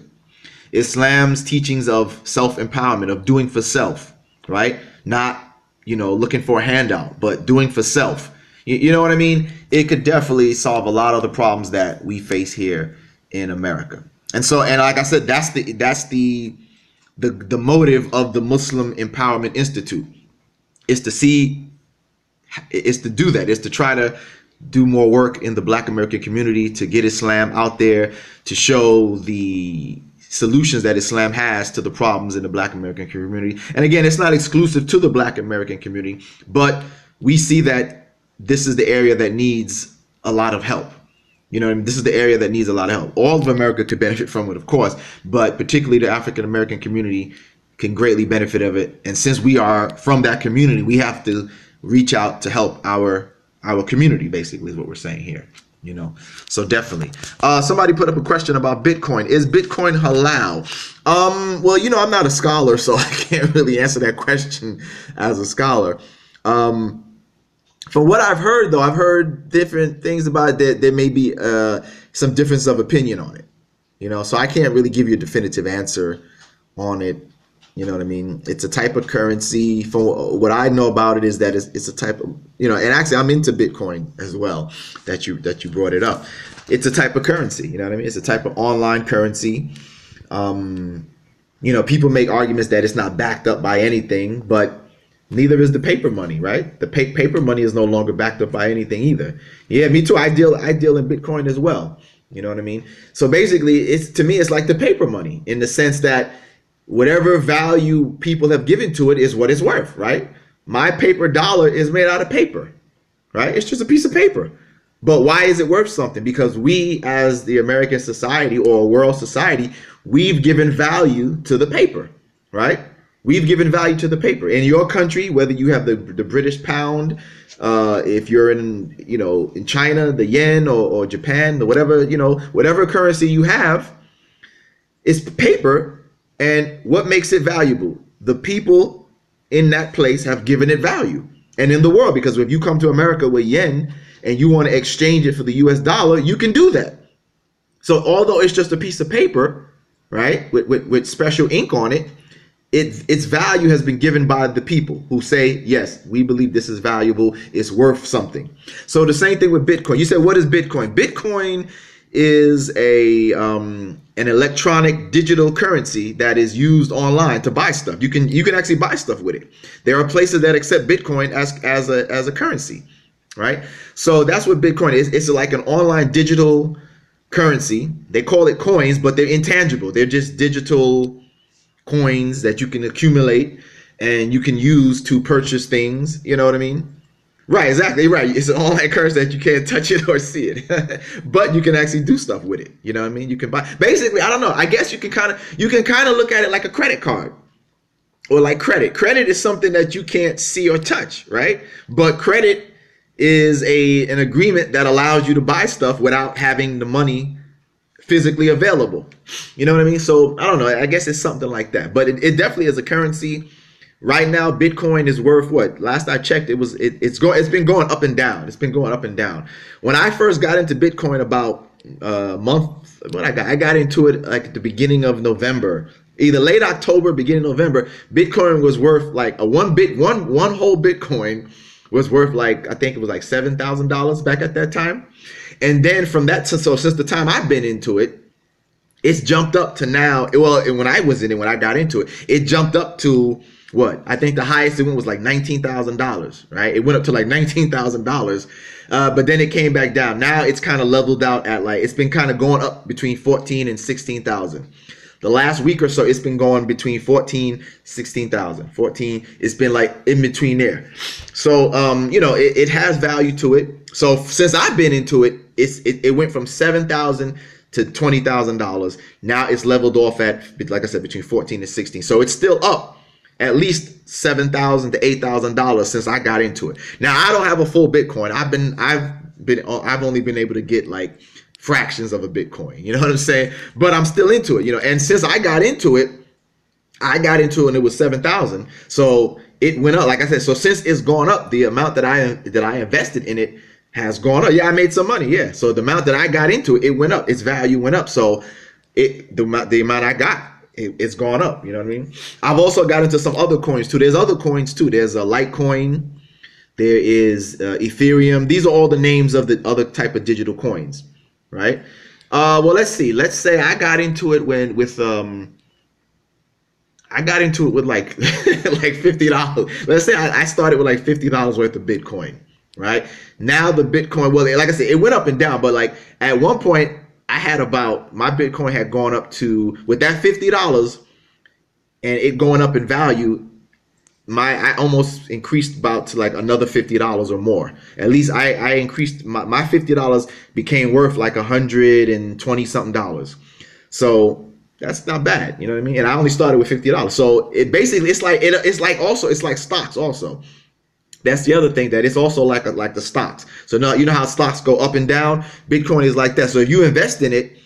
Islam's teachings of self-empowerment, of doing for self, right? Not, looking for a handout, but doing for self. You know what I mean? It could definitely solve a lot of the problems that we face here in America. And so, and like I said, that's the motive of the Muslim Empowerment Institute, is to do that, is to try to do more work in the Black American community, to get Islam out there, to show the solutions that Islam has to the problems in the Black American community. And again, it's not exclusive to the Black American community, but we see that this is the area that needs a lot of help. This is the area that needs a lot of help. All of America could benefit from it, of course, but particularly the African American community can greatly benefit of it. And since we are from that community, we have to reach out to help our community, basically, is what we're saying here. So definitely. Somebody put up a question about Bitcoin. Is Bitcoin halal? Well, I'm not a scholar, so I can't really answer that question as a scholar. From what I've heard, though, I've heard different things about it. There may be some difference of opinion on it, so I can't really give you a definitive answer on it. You know what I mean? It's a type of currency. From what I know about it is that it's a type of, and actually I'm into Bitcoin as well, that you brought it up. It's a type of currency, you know what I mean? It's a type of online currency. People make arguments that it's not backed up by anything, but neither is the paper money, right? The paper money is no longer backed up by anything either. Yeah, me too. I deal in Bitcoin as well. You know what I mean? So basically, to me, it's like the paper money, in the sense that whatever value people have given to it is what it's worth, right? My paper dollar is made out of paper, right? It's just a piece of paper. But why is it worth something? Because we, as the American society or world society, we've given value to the paper, right? We've given value to the paper. In your country, whether you have the British pound, if you're in China, the yen, or Japan, or whatever currency you have, it's paper. And what makes it valuable? The people in that place have given it value. And in the world, because if you come to America with yen and you want to exchange it for the US dollar, you can do that. So although it's just a piece of paper, right, with special ink on it, its value has been given by the people who say, yes, we believe this is valuable, it's worth something. So the same thing with Bitcoin. You said, what is Bitcoin? Bitcoin is an electronic digital currency that is used online to buy stuff. You can actually buy stuff with it. There are places that accept Bitcoin as a currency, right? So that's what Bitcoin is. It's like an online digital currency. They call it coins, but they're intangible. They're just digital coins that you can accumulate and you can use to purchase things, you know what I mean? Right, exactly, right. It's an online currency that you can't touch it or see it, but you can actually do stuff with it. You know what I mean? You can buy. Basically, I don't know. I guess you can kind of look at it like a credit card or like credit. Credit is something that you can't see or touch, right? But credit is an agreement that allows you to buy stuff without having the money physically available. You know what I mean? So I don't know. I guess it's something like that. But it definitely is a currency. Right now, Bitcoin is worth what? Last I checked, it's been going up and down. It's been going up and down. When I first got into Bitcoin about a month, I got into it like at the beginning of November, either late October, beginning of November. Bitcoin was worth like one whole Bitcoin was worth like, I think it was like $7,000 back at that time. And then from that, so since the time I've been into it, it's jumped up to now. Well, when I was in it, when I got into it, it jumped up to what? I think the highest it went was like $19,000, right? It went up to like $19,000, but then it came back down. Now it's kind of leveled out at like, it's been kind of going up between 14 and 16,000. The last week or so, it's been going between 14, 16,000. 14, it's been like in between there. So, it has value to it. So since I've been into it, it went from 7,000 to $20,000. Now it's leveled off at, like I said, between 14 and 16. So it's still up at least $7,000 to $8,000 since I got into it. Now I don't have a full Bitcoin. I've only been able to get like fractions of a Bitcoin. You know what I'm saying? But I'm still into it. And since I got into it and it was 7,000. So it went up. Like I said, so since it's gone up, the amount that I invested in it has gone up. Yeah, I made some money. Yeah. So the amount that I got into it, it went up. Its value went up. So the amount I got, it's gone up. You know what I mean? I've also got into some other coins too. There's other coins too. There's a Litecoin. There is Ethereum. These are all the names of the other type of digital coins, right? Well, let's see. Let's say I got into it with like like $50. Let's say I started with like $50 worth of Bitcoin, right? Now the Bitcoin, well, like I said, it went up and down, but like at one point I had my Bitcoin had gone up to, with that $50 and it going up in value, I almost increased about to like another $50 or more. At least I increased my $50 became worth like $120 something. So that's not bad, you know what I mean? And I only started with $50. So it basically, it's like stocks also. That's the other thing, that it's also like the stocks. So now, you know how stocks go up and down? Bitcoin is like that. So if you invest in it,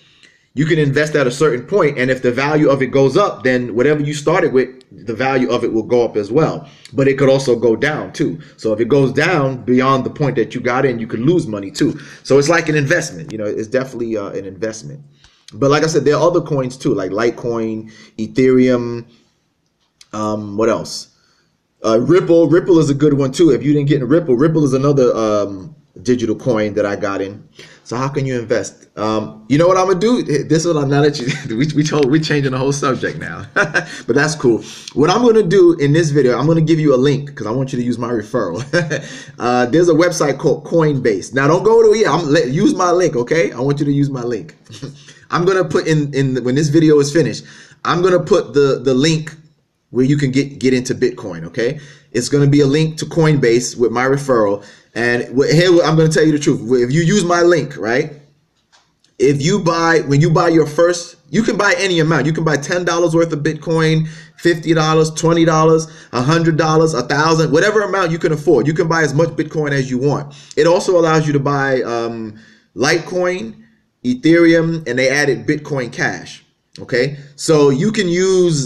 you can invest at a certain point, and if the value of it goes up, then whatever you started with, the value of it will go up as well. But it could also go down too. So if it goes down beyond the point that you got in, you could lose money too. So it's like an investment. It's definitely an investment. But like I said, there are other coins too, like Litecoin, Ethereum. What else? Ripple is a good one too. If you didn't get in Ripple is another digital coin that I got in. So how can you invest? You know what I'm gonna do? This is what I'm not at you. We're changing the whole subject now, but that's cool. What I'm gonna do in this video, I'm gonna give you a link because I want you to use my referral. There's a website called Coinbase. Now don't go to use my link, okay? I want you to use my link. I'm gonna put in when this video is finished, I'm gonna put the link where you can get into Bitcoin, okay? It's going to be a link to Coinbase with my referral. And here, I'm going to tell you the truth. If you use my link, right? When you buy your first, you can buy any amount. You can buy $10 worth of Bitcoin, $50, $20, $100, $1,000, whatever amount you can afford. You can buy as much Bitcoin as you want. It also allows you to buy Litecoin, Ethereum, and they added Bitcoin Cash, okay? So you can use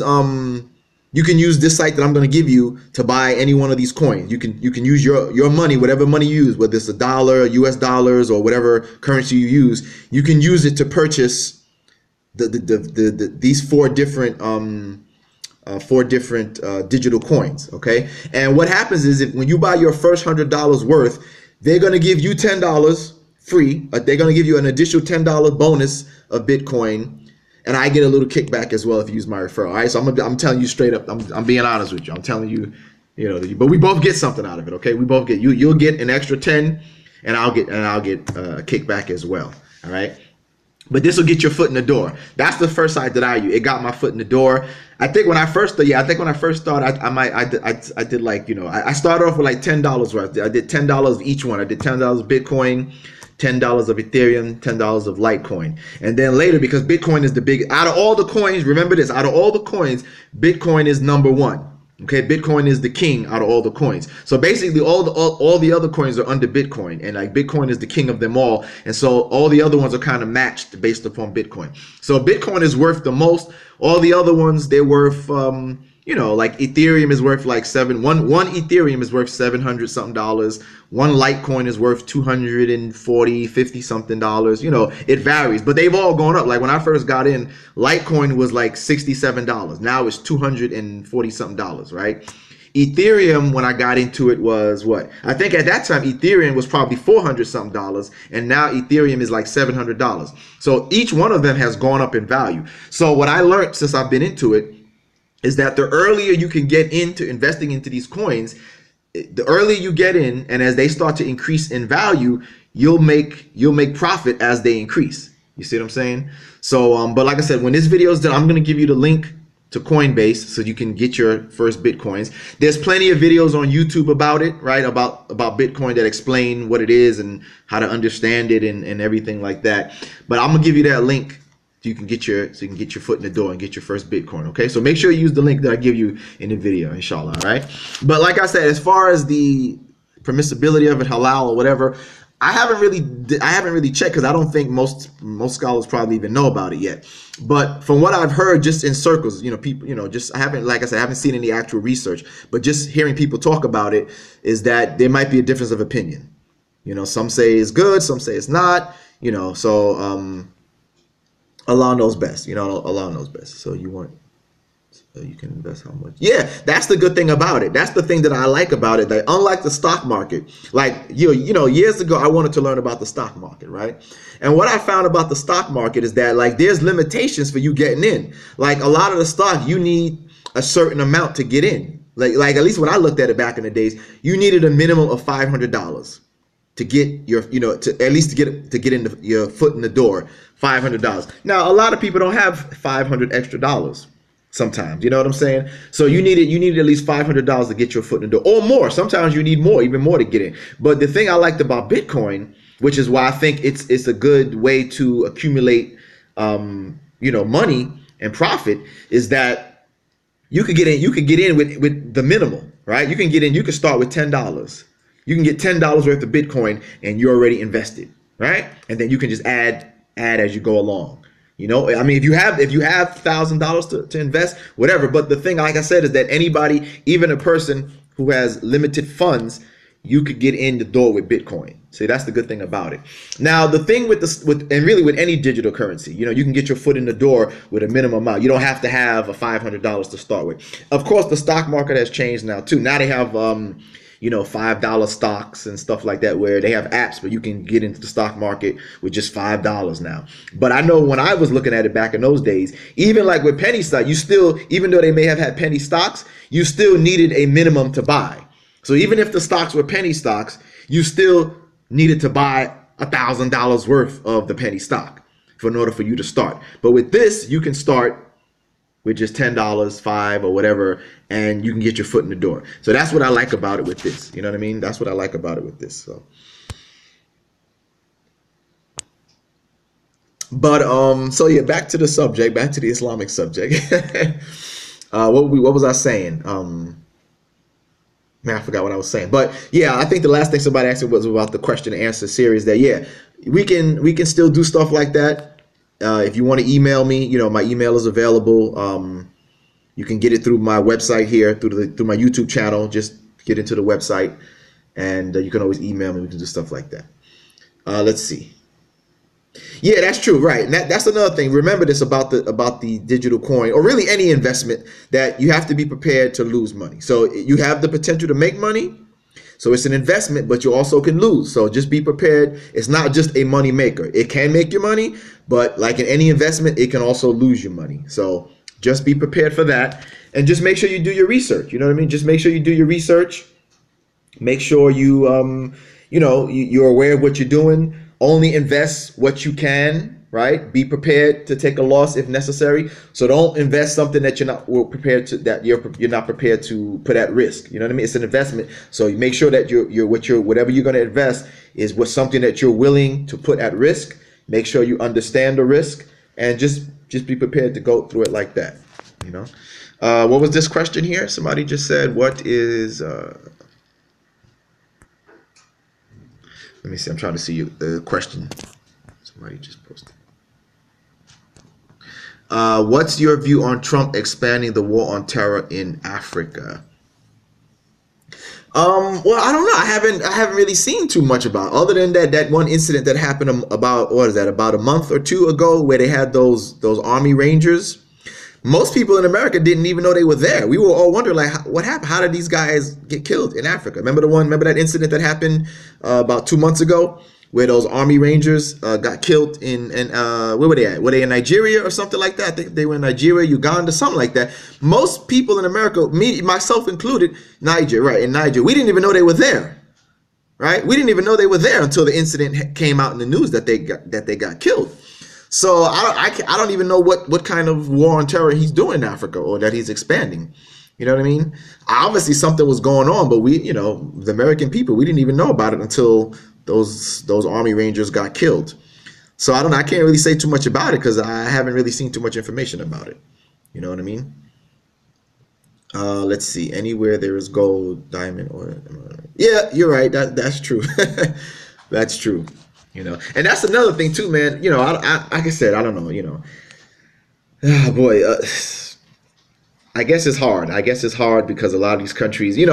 this site that I'm going to give you to buy any one of these coins. You can use your money, whatever money you use, whether it's a dollar, US dollars, or whatever currency you use. You can use it to purchase these four different digital coins. Okay, and what happens is when you buy your first $100 worth, they're going to give you $10 free. They're going to give you an additional $10 bonus of Bitcoin. And I get a little kickback as well if you use my referral. All right, so I'm telling you straight up. I'm being honest with you. I'm telling you, but we both get something out of it. Okay, we both get you'll get an extra 10, and I'll get a kickback as well. All right. But this will get your foot in the door. That's the first site that I use. It got my foot in the door. I think when I first started, I did like, I started off with like $10 worth. I did $10 of each one. I did $10 Bitcoin, $10 of Ethereum, $10 of Litecoin. And then later, because Bitcoin is the big, out of all the coins, remember this, out of all the coins, Bitcoin is number one. Okay, Bitcoin is the king out of all the coins. So basically, all the other coins are under Bitcoin, and like Bitcoin is the king of them all. And so all the other ones are kind of matched based upon Bitcoin. So Bitcoin is worth the most. All the other ones, they're worth, like Ethereum is worth like one Ethereum is worth $700 something dollars. One Litecoin is worth 240, 50 something dollars. It varies, but they've all gone up. Like when I first got in, Litecoin was like $67. Now it's 240 something dollars, right? Ethereum, when I got into it, was what? I think at that time, Ethereum was probably 400 something dollars, and now Ethereum is like $700. So each one of them has gone up in value. So what I learned since I've been into it is that the earlier you can get into investing into these coins, the earlier you get in, and as they start to increase in value, you'll make profit as they increase. You see what I'm saying? So, but like I said, when this video is done, I'm going to give you the link to Coinbase so you can get your first Bitcoins. There's plenty of videos on YouTube about it, right? About Bitcoin that explain what it is and how to understand it and everything like that. But I'm gonna give you that link so you can get your foot in the door and get your first Bitcoin. Okay, so make sure you use the link that I give you in the video, inshallah. All right. But like I said, as far as the permissibility of it, halal or whatever, I haven't really checked because I don't think most scholars probably even know about it yet. But from what I've heard, just in circles, people, I haven't seen any actual research, but just hearing people talk about it is that there might be a difference of opinion. Some say it's good, some say it's not. So Allah knows best. Allah knows best. So you can invest how much? Yeah, that's the good thing about it. That's the thing that I like about it. That unlike the stock market, like years ago, I wanted to learn about the stock market, right? And what I found about the stock market is that like there's limitations for you getting in. Like a lot of the stock, you need a certain amount to get in. Like at least when I looked at it back in the days, you needed a minimum of $500 to get your, to at least to get in your foot in the door. $500. Now a lot of people don't have $500 extra dollars. Sometimes, you know what I'm saying? So you needed at least $500 to get your foot in the door, or more. Sometimes you need more, even more to get in. But the thing I liked about Bitcoin, which is why I think it's a good way to accumulate, money and profit, is that you could get in. You could get in with the minimal, right? You can get in. You can start with $10. You can get $10 worth of Bitcoin, and you're already invested, right? And then you can just add as you go along. I mean, if you have $1,000 to invest, whatever. But the thing, like I said, is that anybody, even a person who has limited funds, you could get in the door with Bitcoin. See, that's the good thing about it. Now, the thing with any digital currency, you can get your foot in the door with a minimum amount. You don't have to have a $500 to start with. Of course, the stock market has changed now too. Now they have $5 stocks and stuff like that, where they have apps where you can get into the stock market with just $5 now. But I know when I was looking at it back in those days, even like with penny stock, even though they may have had penny stocks, you still needed a minimum to buy. So even if the stocks were penny stocks, you still needed to buy $1,000 worth of the penny stock in order for you to start. But with this, you can start with just $10, $5 or whatever, and you can get your foot in the door. So that's what I like about it with this. You know what I mean? That's what I like about it with this. So, but yeah, back to the subject, back to the Islamic subject. What was I saying? Man, I forgot what I was saying. But yeah, I think the last thing somebody asked me was about the question and answer series. That yeah, we can still do stuff like that. If you want to email me, my email is available. You can get it through my website here, through my YouTube channel. Just get into the website, and you can always email me. We can do stuff like that. Let's see. Yeah, that's true, right? And that's another thing. Remember this about the digital coin, or really any investment, that you have to be prepared to lose money. So you have the potential to make money. So it's an investment, but you also can lose. So just be prepared. It's not just a money maker. It can make you money, but like in any investment, it can also lose you money. So just be prepared for that, and just make sure you do your research. You know what I mean? Just make sure you do your research. Make sure you're aware of what you're doing. Only invest what you can. right? Be prepared to take a loss if necessary. So don't invest something that you're not prepared to, that you're not prepared to put at risk. You know what I mean? It's an investment. So you make sure that whatever you're going to invest is what something that you're willing to put at risk. Make sure you understand the risk, and just be prepared to go through it like that. You know. What was this question here? Somebody just said, "What is?" Let me see. I'm trying to see the question. Somebody just posted. What's your view on Trump expanding the war on terror in Africa? Well, I don't know. I haven't really seen too much about, other than that one incident that happened about, what is that, about a month or two ago, where they had those Army Rangers. Most people in America didn't even know they were there. We were all wondering, like, what happened? How did these guys get killed in Africa? Remember that incident that happened about 2 months ago, where those Army Rangers got killed in where were they at? Were they in Nigeria or something like that? I think they were in Nigeria, Uganda, something like that. Most people in America, me, myself included, Niger, right, in Niger, we didn't even know they were there, right? We didn't even know they were there until the incident came out in the news that they got killed. So I don't even know what kind of war on terror he's doing in Africa, or that he's expanding. You know what I mean? Obviously something was going on, but we, the American people, we didn't even know about it until those Army Rangers got killed. So I don't know. I can't really say too much about it because I haven't really seen too much information about it. You know what I mean? Let's see. Anywhere there is gold, diamond, or yeah, you're right. That's true. That's true. And that's another thing too, man. Like I said, I don't know. Oh boy. I guess it's hard. Because a lot of these countries, see,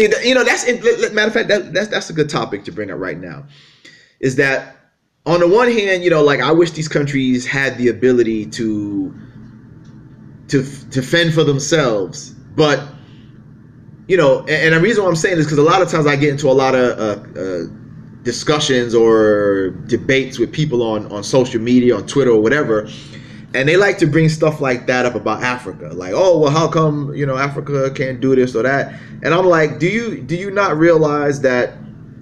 that's matter of fact, that's a good topic to bring up right now. Is that on the one hand, like, I wish these countries had the ability to fend for themselves, but and the reason why I'm saying this, because a lot of times I get into a lot of discussions or debates with people on social media, on Twitter or whatever. And they like to bring stuff like that up about Africa, like, oh, well, how come Africa can't do this or that? And I'm like, do you not realize that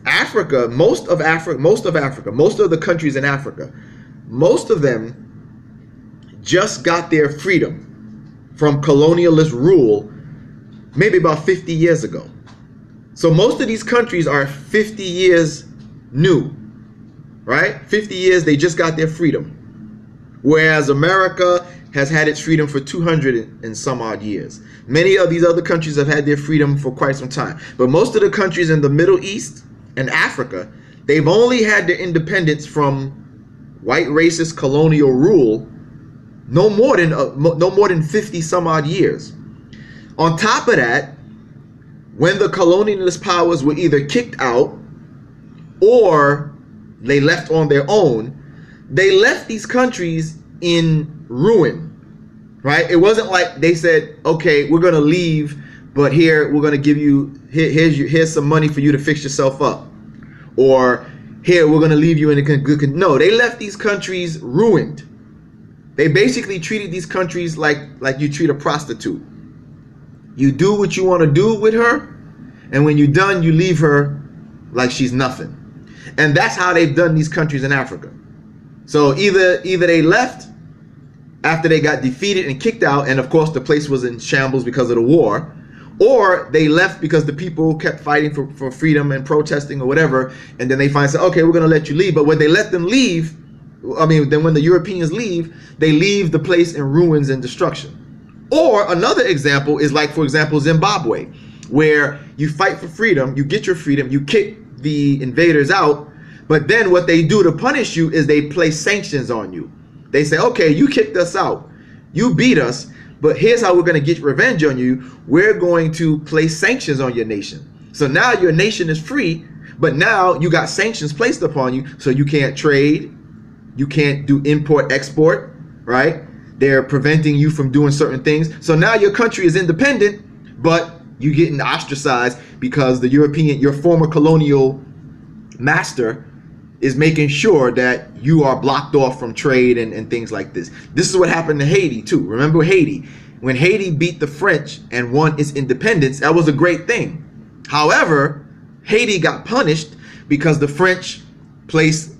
Africa, most of the countries in Africa, most of them just got their freedom from colonialist rule maybe about 50 years ago. So most of these countries are 50 years new, right? 50 years, they just got their freedom. Whereas America has had its freedom for 200 and some odd years. Many of these other countries have had their freedom for quite some time. But most of the countries in the Middle East and Africa, they've only had their independence from white racist colonial rule no more than 50 some odd years. On top of that, when the colonialist powers were either kicked out or they left on their own, they left these countries in ruin, right? It wasn't like they said, okay, we're going to leave, but here, we're going to give you, here's some money for you to fix yourself up. Or here, we're going to leave you in a good, no, they left these countries ruined. They basically treated these countries like you treat a prostitute. You do what you want to do with her, and when you're done, you leave her like she's nothing. And that's how they've done these countries in Africa. So either they left after they got defeated and kicked out, and of course the place was in shambles because of the war, or they left because the people kept fighting for freedom and protesting or whatever, and then they finally said, okay, we're going to let you leave. But when they let them leave, then when the Europeans leave, they leave the place in ruins and destruction. Or another example is, like, for example, Zimbabwe, where you fight for freedom, you get your freedom, you kick the invaders out, but then what they do to punish you is they place sanctions on you. They say, okay, you kicked us out, you beat us, but here's how we're going to get revenge on you. We're going to place sanctions on your nation. So now your nation is free, but now you got sanctions placed upon you, so you can't trade, you can't do import, export, right? They're preventing you from doing certain things. So now your country is independent, but you're getting ostracized because the European, your former colonial master, is making sure that you are blocked off from trade and things like this. This is what happened to Haiti too. Remember Haiti? When Haiti beat the French and won its independence, that was a great thing. However, Haiti got punished because the French placed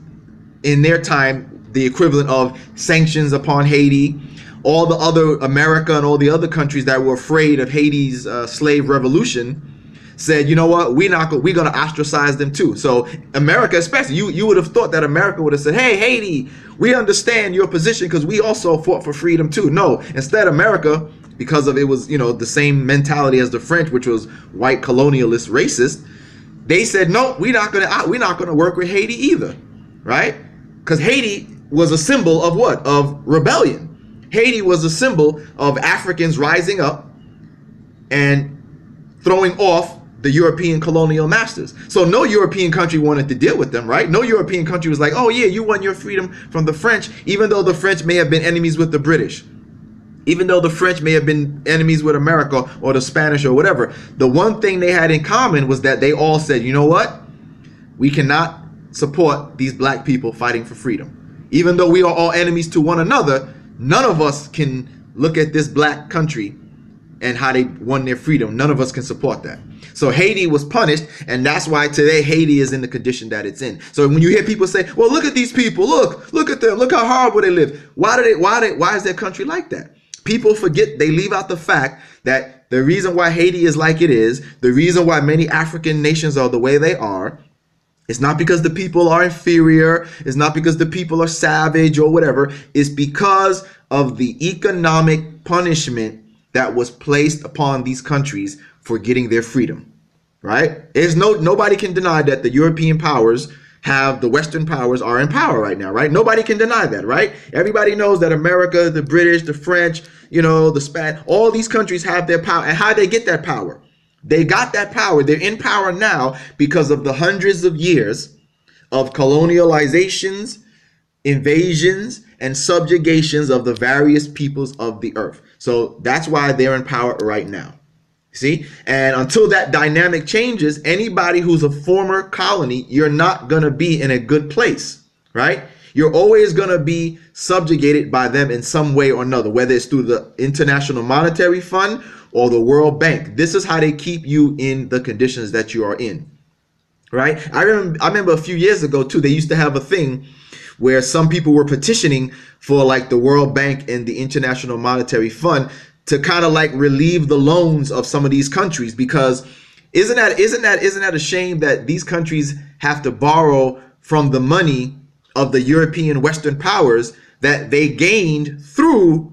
in their time the equivalent of sanctions upon Haiti. All the other America and all the other countries that were afraid of Haiti's slave revolution said, you know what, we're going to ostracize them too. So America, especially, you would have thought that America would have said, hey, Haiti, we understand your position because we also fought for freedom too. No, instead America, because of it was, you know, the same mentality as the French, which was white colonialist racist, they said, no, we're not going to work with Haiti either, right? Because Haiti was a symbol of what? Of rebellion. Haiti was a symbol of Africans rising up and throwing off the European colonial masters. So no European country wanted to deal with them, right? No European country was like, oh yeah, you won your freedom from the French, even though the French may have been enemies with the British, even though the French may have been enemies with America or the Spanish or whatever. The one thing they had in common was that they all said, you know what? We cannot support these black people fighting for freedom. Even though we are all enemies to one another, none of us can look at this black country and how they won their freedom. None of us can support that. So Haiti was punished, and that's why today Haiti is in the condition that it's in. So when you hear people say, well, look at these people, look at them, look how horrible they live. Why is their country like that? People forget, they leave out the fact that the reason why Haiti is like it is, the reason why many African nations are the way they are, it's not because the people are inferior, it's not because the people are savage or whatever, it's because of the economic punishment that was placed upon these countries for getting their freedom, right? Nobody can deny that the European powers the Western powers are in power right now, right? Nobody can deny that, right? Everybody knows that America, the British, the French, you know, the Spanish, all these countries have their power. And how they get that power? They got that power. They're in power now because of the hundreds of years of colonializations, invasions, and subjugations of the various peoples of the earth. So that's why they're in power right now. See, and until that dynamic changes, anybody who's a former colony, you're not going to be in a good place, right? You're always going to be subjugated by them in some way or another, whether it's through the International Monetary Fund or the World Bank. This is how they keep you in the conditions that you are in, right? I remember a few years ago, too, they used to have a thing where some people were petitioning for like the World Bank and the International Monetary Fund to kind of like relieve the loans of some of these countries, because isn't that a shame that these countries have to borrow from the money of the European Western powers that they gained through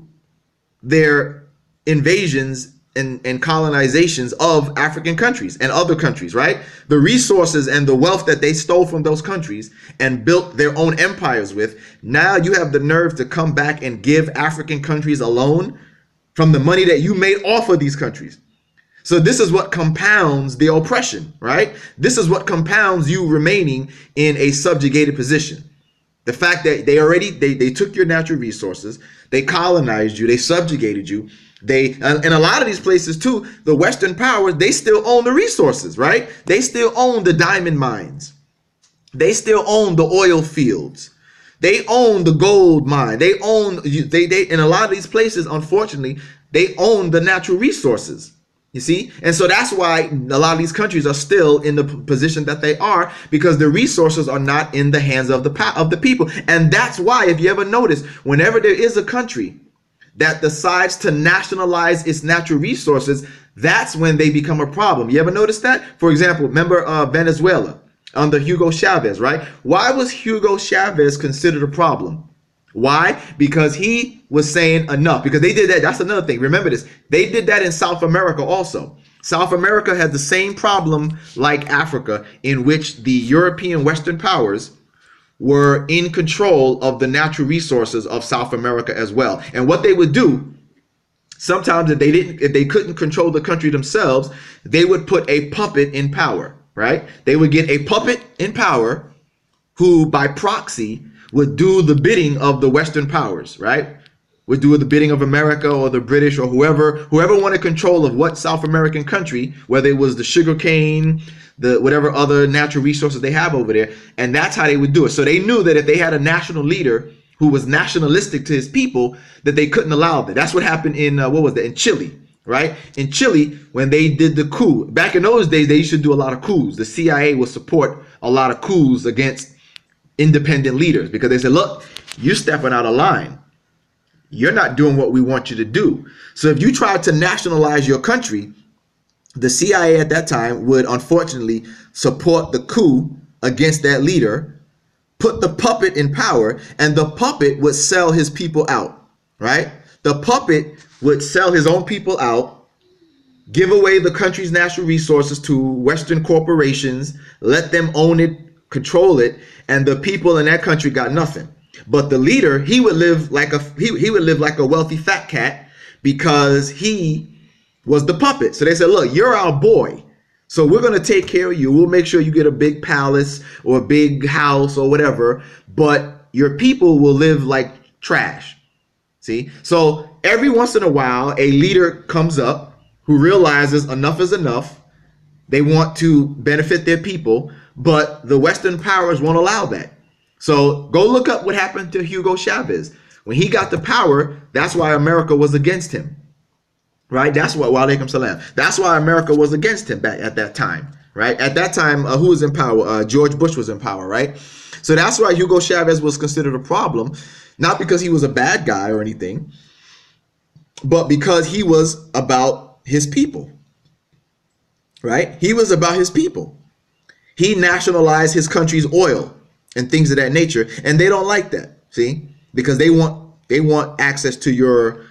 their invasions and colonizations of African countries and other countries, right? The resources and the wealth that they stole from those countries and built their own empires with. Now you have the nerve to come back and give African countries a loan from the money that you made off of these countries. So this is what compounds the oppression, right? This is what compounds you remaining in a subjugated position. The fact that they took your natural resources, they colonized you, they subjugated you. And a lot of these places too, the Western powers, they still own the resources, right? They still own the diamond mines. They still own the oil fields. They own the gold mine. They in a lot of these places, unfortunately, they own the natural resources. You see? And so that's why a lot of these countries are still in the position that they are, because the resources are not in the hands of the people. And that's why, if you ever notice, whenever there is a country that decides to nationalize its natural resources, that's when they become a problem. You ever notice that? For example, remember Venezuela under Hugo Chavez, right? Why was Hugo Chavez considered a problem? Why? Because he was saying enough. Because they did that. That's another thing. Remember this. They did that in South America also. South America had the same problem like Africa, in which the European Western powers were in control of the natural resources of South America as well. And what they would do, sometimes if they couldn't control the country themselves, they would put a puppet in power. Right? They would get a puppet in power who by proxy would do the bidding of the Western powers, right? Would do the bidding of America or the British or whoever wanted control of what South American country, whether it was the sugar cane, the whatever other natural resources they have over there. And that's how they would do it. So they knew that if they had a national leader who was nationalistic to his people, that they couldn't allow that. That's what happened in, in Chile. Right? In Chile, when they did the coup, back in those days, they used to do a lot of coups. The CIA would support a lot of coups against independent leaders, because they said, look, You're stepping out of line. You're not doing what we want you to do. So if you try to nationalize your country, the CIA at that time would unfortunately support the coup against that leader, put the puppet in power, and the puppet would sell his people out, right? The puppet would sell his own people out, give away the country's natural resources to Western corporations, let them own it, control it, and the people in that country got nothing. But the leader, he would live like a wealthy fat cat because he was the puppet. So they said, look, you're our boy, so we're going to take care of you. We'll make sure you get a big palace or a big house or whatever, but your people will live like trash. See? So every once in a while, a leader comes up who realizes enough is enough. They want to benefit their people, but the Western powers won't allow that. So go look up what happened to Hugo Chavez. When he got the power, that's why America was against him. Right? That's why, wa alaikum salam. That's why America was against him back at that time. Right? At that time, who was in power? George Bush was in power, right? So that's why Hugo Chavez was considered a problem, not because he was a bad guy or anything, but because he was about his people. Right? He was about his people. He nationalized his country's oil and things of that nature, and they don't like that. See? Because they want access to your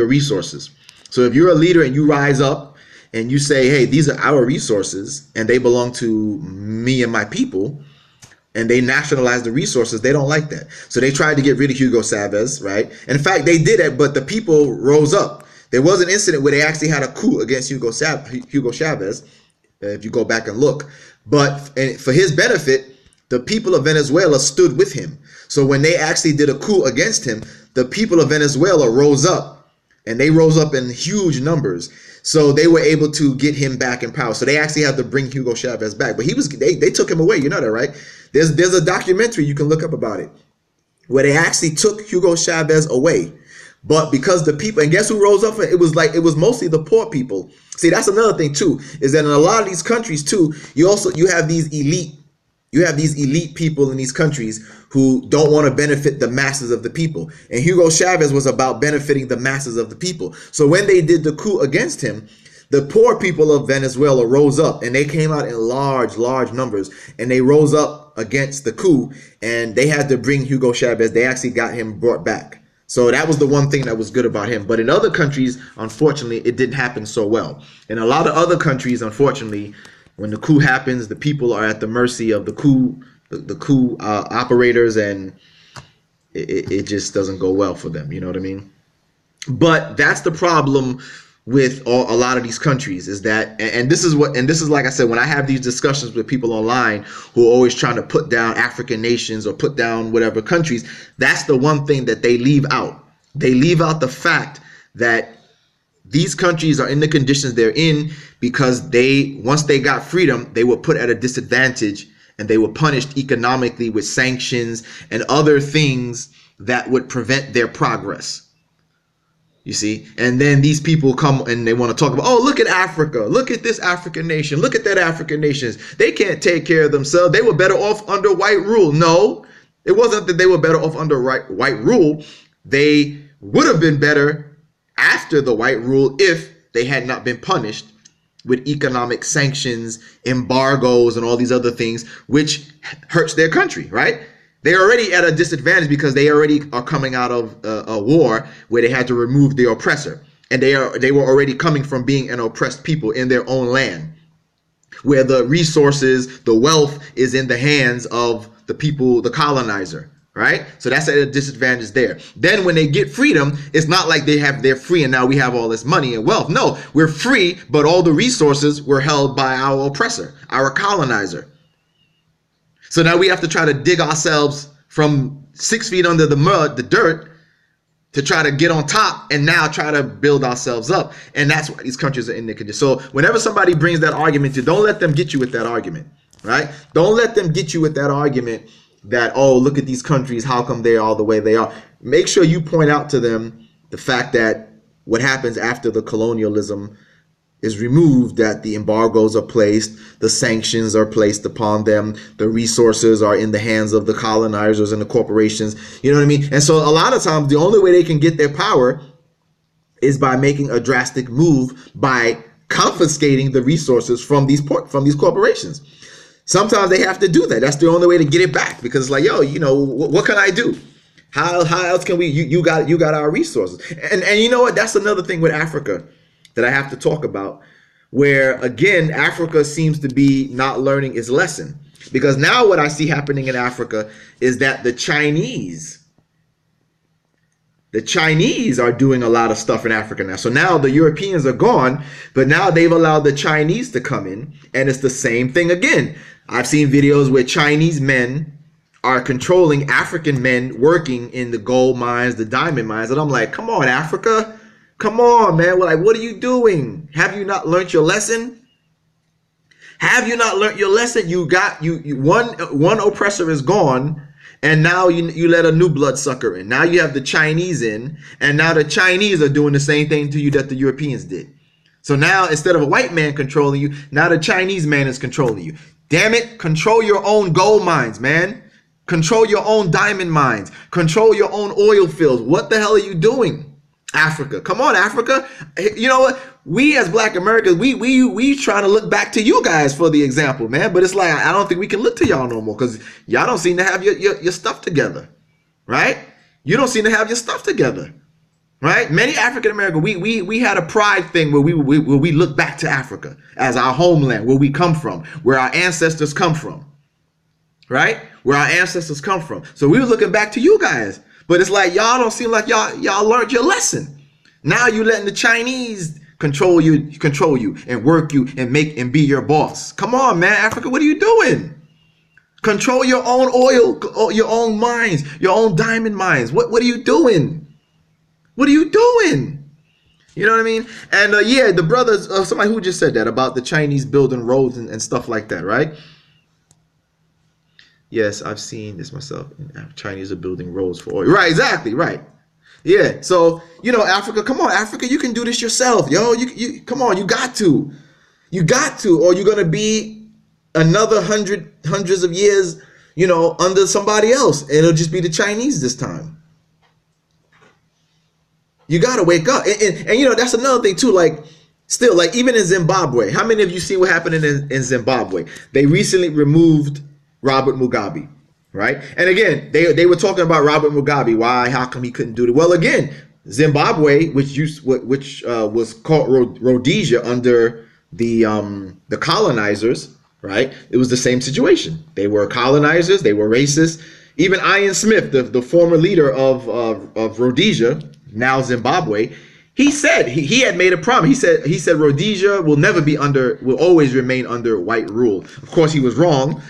resources. So if you're a leader and you rise up and you say, hey, these are our resources and they belong to me and my people, and they nationalize the resources, they don't like that. So they tried to get rid of Hugo Chavez, right? In fact, they did it, but the people rose up. There was an incident where they actually had a coup against Hugo Chavez, if you go back and look. But for his benefit, the people of Venezuela stood with him. So when they actually did a coup against him, the people of Venezuela rose up, and they rose up in huge numbers. So they were able to get him back in power. So they actually had to bring Hugo Chavez back. But they took him away. You know that, right? There's a documentary you can look up about it, where they actually took Hugo Chavez away. But because the people, and guess who rose up? It was mostly the poor people. See, that's another thing too, is that in a lot of these countries too, you have these elite people in these countries who don't want to benefit the masses of the people. And Hugo Chavez was about benefiting the masses of the people. So when they did the coup against him, the poor people of Venezuela rose up, and they came out in large numbers, and they rose up against the coup, and they had to bring Hugo Chavez. They actually got him brought back. So that was the one thing that was good about him. But in other countries, unfortunately, it didn't happen so well. In a lot of other countries, unfortunately, when the coup happens, the people are at the mercy of the coup operators, and it just doesn't go well for them. You know what I mean? But that's the problem with a lot of these countries, is that, and this is like I said, when I have these discussions with people online who are always trying to put down African nations or put down whatever countries, that's the one thing that they leave out. They leave out the fact that these countries are in the conditions they're in because once they got freedom, they were put at a disadvantage, and they were punished economically with sanctions and other things that would prevent their progress. You see, and then these people come and they want to talk about, oh, look at Africa. Look at this African nation. Look at that African nations. They can't take care of themselves. They were better off under white rule. No, it wasn't that they were better off under white rule. They would have been better after the white rule if they had not been punished with economic sanctions, embargoes, and all these other things, which hurts their country, right? They're already at a disadvantage because they already are coming out of a war where they had to remove the oppressor. And they were already coming from being an oppressed people in their own land, where the resources, the wealth is in the hands of the people, the colonizer, right? So that's at a disadvantage there. Then when they get freedom, it's not like they're free and now we have all this money and wealth. No, we're free, but all the resources were held by our oppressor, our colonizer. So now we have to try to dig ourselves from 6 feet under the mud, the dirt, to try to get on top and now try to build ourselves up. And that's why these countries are in the condition. So whenever somebody brings that argument to, don't let them get you with that argument, right? Don't let them get you with that argument that, oh, look at these countries, how come they're all the way they are? Make sure you point out to them the fact that what happens after the colonialism is removed, that the embargoes are placed, the sanctions are placed upon them, the resources are in the hands of the colonizers and the corporations. You know what I mean? And so a lot of times the only way they can get their power is by making a drastic move by confiscating the resources from these corporations. Sometimes they have to do that. That's the only way to get it back, because it's like, yo, you know, what can I do? How else can we? You got our resources, and you know what? That's another thing with Africa that I have to talk about, where again Africa seems to be not learning its lesson, because now what I see happening in Africa is that the Chinese are doing a lot of stuff in Africa now. So now the Europeans are gone, but now they've allowed the Chinese to come in, and it's the same thing again. I've seen videos where Chinese men are controlling African men working in the gold mines, the diamond mines. And I'm like, come on, Africa. Come on, man. We're like, what are you doing? Have you not learned your lesson? Have you not learned your lesson? You got one oppressor is gone, and now you let a new bloodsucker in. Now you have the Chinese in, and now the Chinese are doing the same thing to you that the Europeans did. So now instead of a white man controlling you, now the Chinese man is controlling you. Damn it, control your own gold mines, man. Control your own diamond mines. Control your own oil fields. What the hell are you doing, Africa? Come on, Africa. You know what? We as Black Americans, we trying to look back to you guys for the example, man. But it's like, I don't think we can look to y'all no more, because y'all don't seem to have your stuff together, right? You don't seem to have your stuff together, right? Many African Americans, we had a pride thing where we look back to Africa as our homeland, where we come from, where our ancestors come from, right? Where our ancestors come from. So we were looking back to you guys, but it's like y'all don't seem like y'all learned your lesson. Now you letting the Chinese control you and work you and be your boss. Come on, man, Africa, what are you doing? Control your own oil, your own mines, your own diamond mines. What are you doing? What are you doing? You know what I mean? And yeah, the brothers, somebody who just said that about the Chinese building roads and stuff like that, right? Yes, I've seen this myself. Chinese are building roads for oil. Right, exactly, right. Yeah, so, you know, Africa, come on, Africa, you can do this yourself, yo. You come on, you got to. You got to, or you're going to be another hundreds of years, you know, under somebody else. And it'll just be the Chinese this time. You got to wake up. And, you know, that's another thing, too, like, still, like, even in Zimbabwe, how many of you see what happened in Zimbabwe? They recently removed Robert Mugabe, right? And again, they were talking about Robert Mugabe. Why? How come he couldn't do it? Well, again, Zimbabwe, which was called Rhodesia under the colonizers, right? It was the same situation. They were colonizers. They were racist. Even Ian Smith, the former leader of Rhodesia, now Zimbabwe, he said he had made a promise. He said Rhodesia will always remain under white rule. Of course, he was wrong,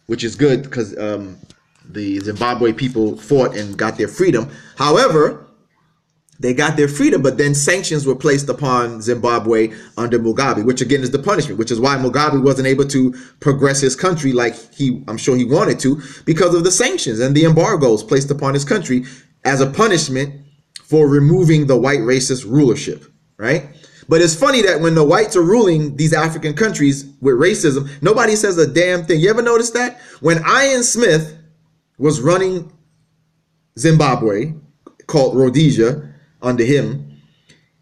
which is good, because the Zimbabwe people fought and got their freedom. However, they got their freedom, but then sanctions were placed upon Zimbabwe under Mugabe, which again is the punishment, which is why Mugabe wasn't able to progress his country like I'm sure he wanted to, because of the sanctions and the embargoes placed upon his country as a punishment for removing the white racist rulership, right? But it's funny that when the whites are ruling these African countries with racism, nobody says a damn thing. You ever notice that? When Ian Smith was running Zimbabwe, called Rhodesia, under him,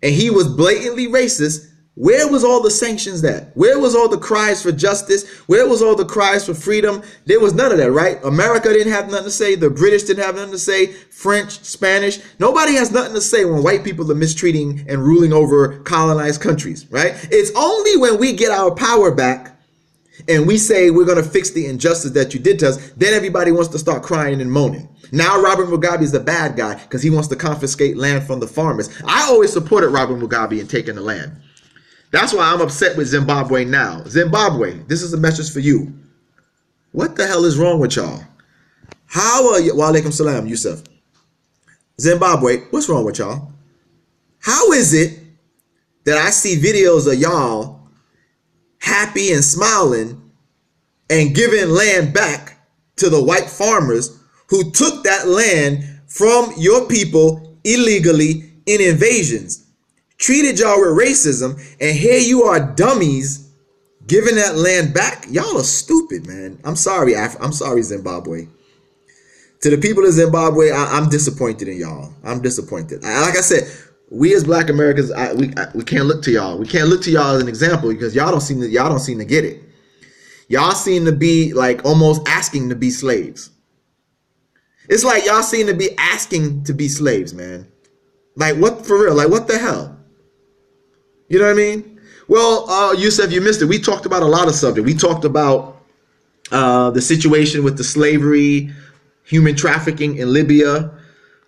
and he was blatantly racist, where was all the sanctions at? Where was all the cries for justice? Where was all the cries for freedom? There was none of that, right? America didn't have nothing to say. The British didn't have nothing to say. French, Spanish. Nobody has nothing to say when white people are mistreating and ruling over colonized countries, right? It's only when we get our power back and we say we're going to fix the injustice that you did to us, then everybody wants to start crying and moaning. Now Robert Mugabe is the bad guy because he wants to confiscate land from the farmers. I always supported Robert Mugabe in taking the land. That's why I'm upset with Zimbabwe now. Zimbabwe, this is a message for you. What the hell is wrong with y'all? How are you? Wa alaikum salam, Yusuf. Zimbabwe, what's wrong with y'all? How is it that I see videos of y'all happy and smiling and giving land back to the white farmers who took that land from your people illegally in invasions? treated y'all with racism, and here you are dummies giving that land back. Y'all are stupid, man. I'm sorry, I'm sorry, Zimbabwe. To the people of Zimbabwe, I'm disappointed in y'all. I'm disappointed. Like I said, we as Black Americans, we can't look to y'all. We can't look to y'all as an example because y'all don't seem to get it. Y'all seem to be like almost asking to be slaves. It's like y'all seem to be asking to be slaves, man. Like what, for real? Like what the hell? You know what I mean? Well, Yusef, you missed it. We talked about a lot of subjects. We talked about the situation with the slavery, human trafficking in Libya.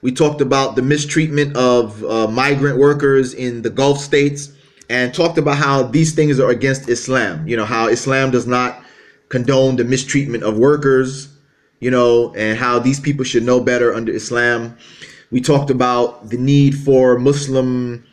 We talked about the mistreatment of migrant workers in the Gulf states, and talked about how these things are against Islam. You know, how Islam does not condone the mistreatment of workers, you know, and how these people should know better under Islam. We talked about the need for Muslim,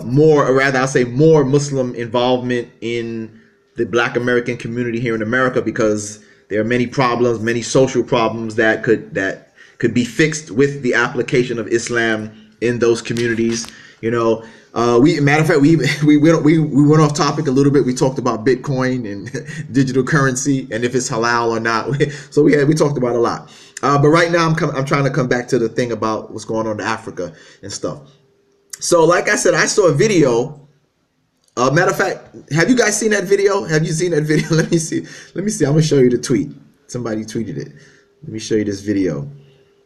more Muslim involvement in the Black American community here in America, because there are many problems, many social problems that could be fixed with the application of Islam in those communities. You know, matter of fact, we went off topic a little bit. We talked about Bitcoin and digital currency and if it's halal or not. So we talked about a lot. But right now I'm trying to come back to the thing about what's going on in Africa and stuff. So like I said, I saw a video. Matter of fact, have you guys seen that video? Have you seen that video? Let me see. I'm gonna show you the tweet. Somebody tweeted it. Let me show you this video.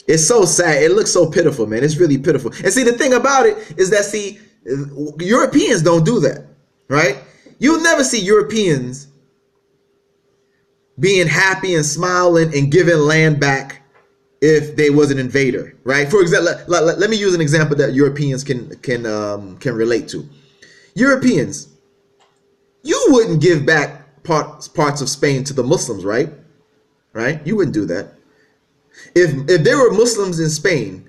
It's so sad. It looks so pitiful, man. It's really pitiful. And see, the thing about it is that, see, Europeans don't do that, right? You'll never see Europeans being happy and smiling and giving land back if they was an invader, right? For example, let me use an example that Europeans can relate to. Europeans, you wouldn't give back parts of Spain to the Muslims, right? Right? You wouldn't do that. If there were Muslims in Spain,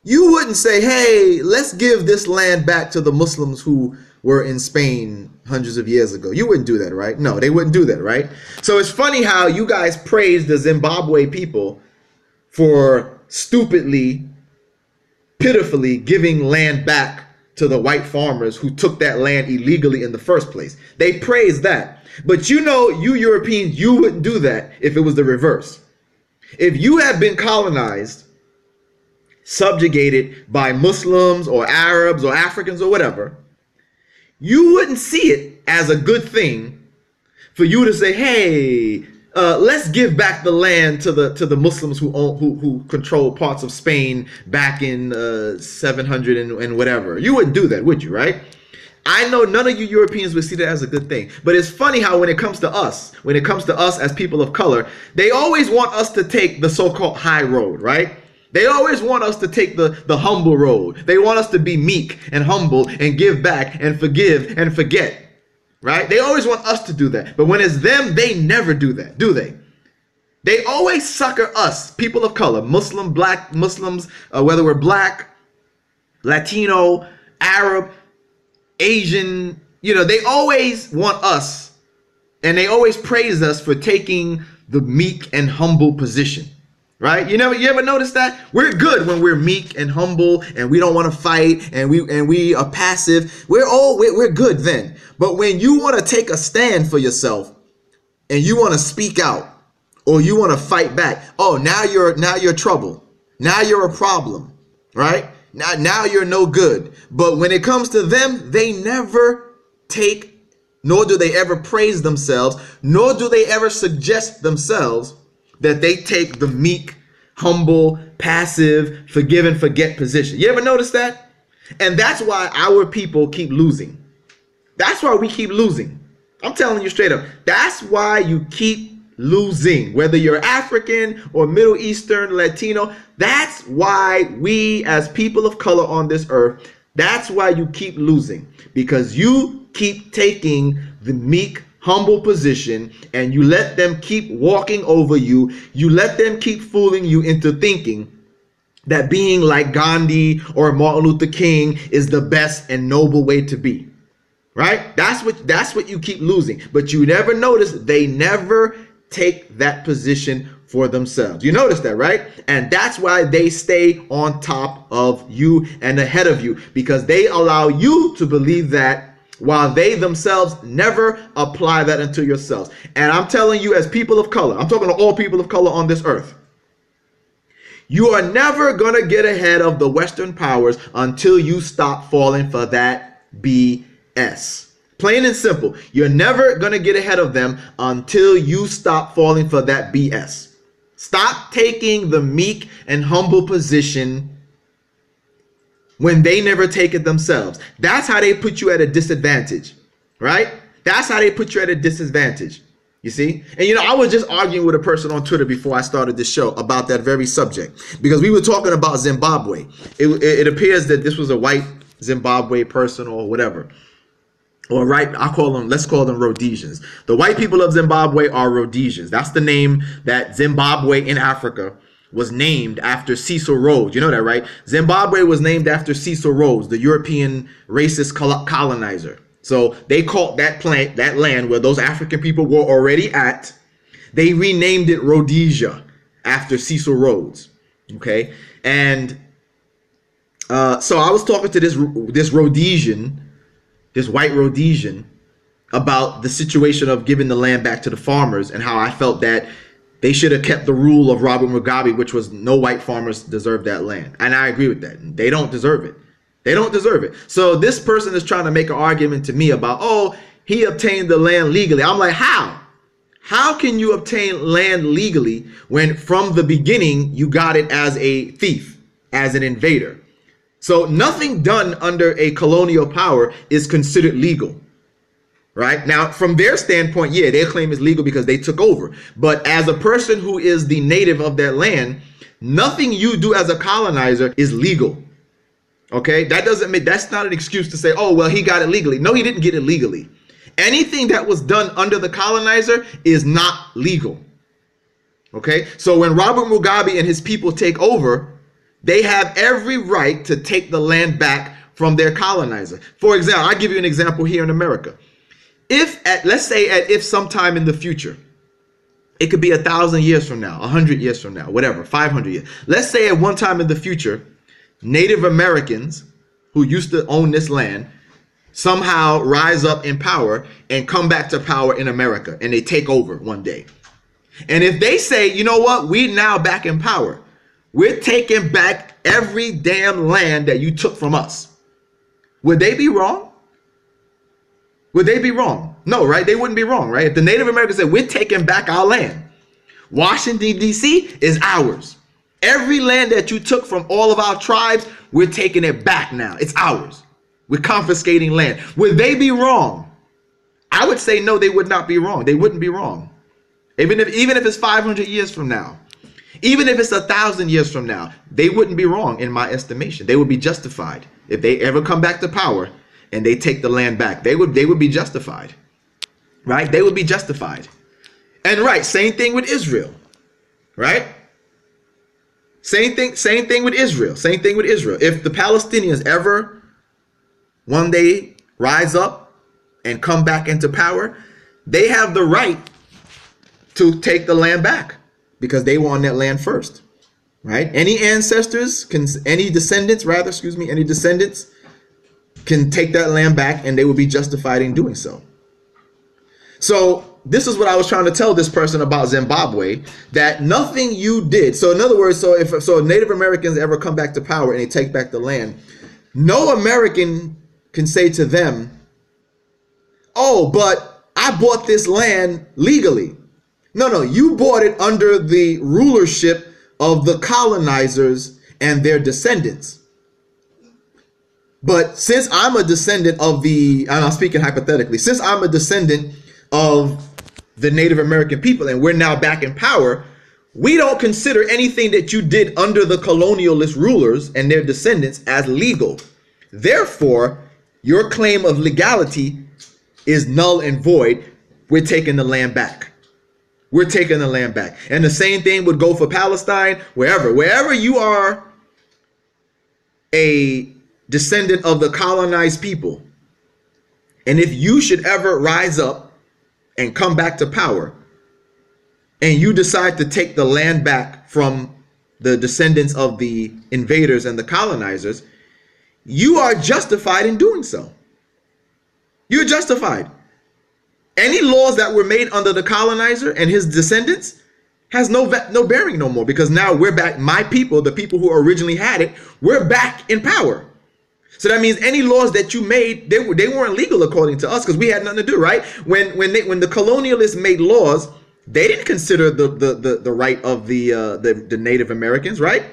you wouldn't say, hey, let's give this land back to the Muslims who were in Spain hundreds of years ago. You wouldn't do that, right? No, they wouldn't do that, right? So it's funny how you guys praise the Zimbabwe people for stupidly, pitifully giving land back to the white farmers who took that land illegally in the first place. They praise that. But you know, you Europeans, you wouldn't do that if it was the reverse. If you had been colonized, subjugated by Muslims or Arabs or Africans or whatever, you wouldn't see it as a good thing for you to say, hey, let's give back the land to the Muslims who controlled parts of Spain back in 700 and whatever. You wouldn't do that, would you, right? I know none of you Europeans would see that as a good thing. But it's funny how when it comes to us as people of color, they always want us to take the so-called high road, right? They always want us to take the humble road. They want us to be meek and humble and give back and forgive and forget, right? They always want us to do that. But when it's them, they never do that, do they? They always sucker us, people of color, Muslim, Black Muslims, whether we're Black, Latino, Arab, Asian, you know, they always want us, and they always praise us for taking the meek and humble position, right? You ever notice that? We're good when we're meek and humble and we don't want to fight and we are passive. We're good then. But when you want to take a stand for yourself and you want to speak out or you want to fight back, oh, now you're trouble. Now you're a problem, right? Now you're no good. But when it comes to them, they never take, nor do they ever praise themselves, nor do they ever suggest themselves that they take the meek, humble, passive, forgive and forget position. You ever notice that? And that's why our people keep losing. That's why we keep losing. I'm telling you straight up. That's why you keep losing, whether you're African or Middle Eastern, Latino. That's why we as people of color on this earth, that's why you keep losing, because you keep taking the meek, humble position and you let them keep walking over you. You let them keep fooling you into thinking that being like Gandhi or Martin Luther King is the best and noble way to be, right? That's what you keep losing. But you never notice they never take that position for themselves. You notice that, right? And that's why they stay on top of you and ahead of you, because they allow you to believe that, while they themselves never apply that unto yourselves. And I'm telling you, as people of color, I'm talking to all people of color on this earth, you are never going to get ahead of the Western powers until you stop falling for that BS. Plain and simple. You're never going to get ahead of them until you stop falling for that BS. Stop taking the meek and humble position when they never take it themselves. That's how they put you at a disadvantage, right? That's how they put you at a disadvantage, you see? And, I was just arguing with a person on Twitter before I started this show about that very subject, because we were talking about Zimbabwe. It appears that this was a white Zimbabwe person or whatever. Or let's call them Rhodesians. The white people of Zimbabwe are Rhodesians. That's the name that Zimbabwe in Africa was named after Cecil Rhodes. You know that, right? Zimbabwe was named after Cecil Rhodes, the European racist colonizer. So they called that land where those African people were already at, they renamed it Rhodesia after Cecil Rhodes. Okay. And so I was talking to this Rhodesian, this white Rhodesian, about the situation of giving the land back to the farmers, and how I felt that they should have kept the rule of Robert Mugabe, which was no white farmers deserve that land. And I agree with that. They don't deserve it. They don't deserve it. So this person is trying to make an argument to me about, oh, he obtained the land legally. I'm like, how? How can you obtain land legally when from the beginning you got it as a thief, as an invader? So nothing done under a colonial power is considered legal. Right now, from their standpoint, yeah, their claim is legal because they took over. But as a person who is the native of that land, nothing you do as a colonizer is legal. OK, that's not an excuse to say, oh, well, he got it legally. No, he didn't get it legally. Anything that was done under the colonizer is not legal. OK, so when Robert Mugabe and his people take over, they have every right to take the land back from their colonizer. For example, I'll give you an example here in America. Let's say if sometime in the future, it could be 1,000 years from now, 100 years from now, whatever, 500 years. Let's say at one time in the future, Native Americans who used to own this land somehow rise up in power and come back to power in America, and they take over one day. And if they say, you know what, we now back in power, we're taking back every damn land that you took from us, would they be wrong? Would they be wrong? No, right? They wouldn't be wrong, right? If the Native Americans said, we're taking back our land, Washington, D.C. is ours. Every land that you took from all of our tribes, we're taking it back now. It's ours. We're confiscating land. Would they be wrong? I would say no, they would not be wrong. They wouldn't be wrong. Even if it's 500 years from now, even if it's 1,000 years from now, they wouldn't be wrong in my estimation. They would be justified. If they ever come back to power and they take the land back, they would be justified, right? They would be justified. And right, same thing with Israel, right? Same thing with Israel. Same thing with Israel. If the Palestinians ever one day rise up and come back into power, they have the right to take the land back because they were on that land first, right? Any descendants can take that land back, and they will be justified in doing so. So this is what I was trying to tell this person about Zimbabwe, that nothing you did. So in other words, if Native Americans ever come back to power and they take back the land, no American can say to them, oh, but I bought this land legally. No, you bought it under the rulership of the colonizers and their descendants. But since I'm a descendant of and I'm speaking hypothetically, since I'm a descendant of the Native American people and we're now back in power, we don't consider anything that you did under the colonialist rulers and their descendants as legal. Therefore, your claim of legality is null and void. We're taking the land back. We're taking the land back. And the same thing would go for Palestine, wherever you are a descendant of the colonized people. And if you should ever rise up and come back to power, and you decide to take the land back from the descendants of the invaders and the colonizers, you are justified in doing so. You're justified. Any laws that were made under the colonizer and his descendants has no bearing no more, because now we're back. My people, the people who originally had it, we're back in power. So that means any laws that you made, they weren't legal according to us, because we had nothing to do, right? When the colonialists made laws, they didn't consider the right of the Native Americans, right?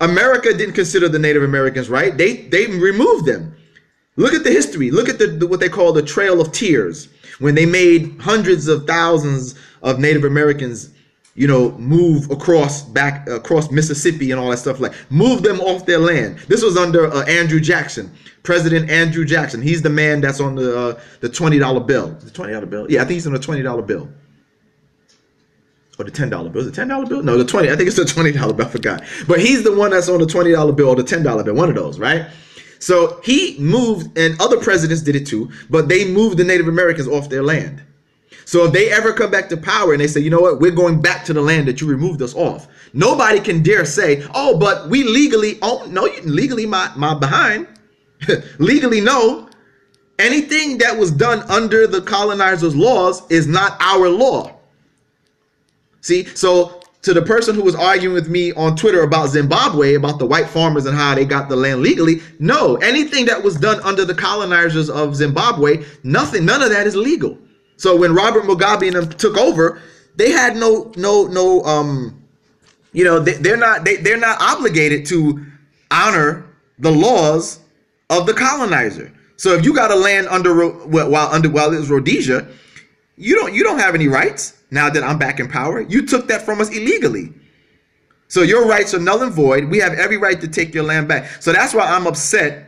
America didn't consider the Native Americans right. They removed them. Look at the history. Look at what they call the Trail of Tears, when they made hundreds of thousands of Native Americans, move across Mississippi and all that stuff, like move them off their land. This was under Andrew Jackson, President Andrew Jackson. He's the man that's on the $20 bill. The $20 bill? Yeah, I think he's on the $20 bill. Or the $10 bill. Is it $10 bill? No, the 20. I think it's the $20 bill. I forgot. But he's the one that's on the $20 bill or the $10 bill. One of those, right? So he moved, and other presidents did it too, but they moved the Native Americans off their land. So if they ever come back to power and they say, you know what, we're going back to the land that you removed us off, nobody can dare say, oh, but we legally, oh, no, legally my behind. Legally, no. Anything that was done under the colonizers' laws is not our law. See, so to the person who was arguing with me on Twitter about Zimbabwe, about the white farmers and how they got the land legally, no, anything that was done under the colonizers of Zimbabwe, none of that is legal. So when Robert Mugabe and them took over, they had they're not obligated to honor the laws of the colonizer. So if you got a land while it was Rhodesia, you don't have any rights. Now that I'm back in power, you took that from us illegally. So your rights are null and void. We have every right to take your land back. So that's why I'm upset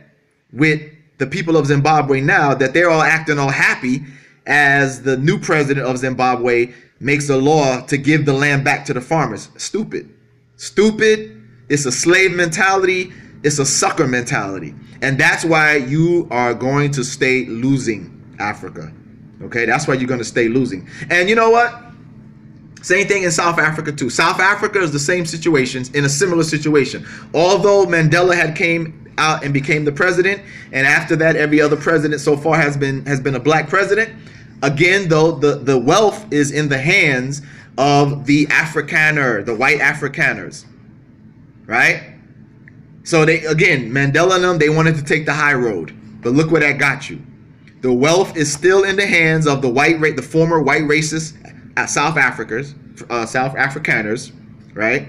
with the people of Zimbabwe now, that they're all acting all happy as the new president of Zimbabwe makes a law to give the land back to the farmers. Stupid. Stupid. It's a slave mentality. It's a sucker mentality. And that's why you are going to stay losing, Africa. Okay, that's why you're going to stay losing. And you know what? Same thing in South Africa too. South Africa is the same situation, in a similar situation. Although Mandela had came out and became the president, and after that every other president so far has been a black president. Again, though, the wealth is in the hands of the Afrikaner, the white Afrikaners, right? So Mandela and them, they wanted to take the high road, but look where that got you. The wealth is still in the hands of the former white racist South Afrikaners, right?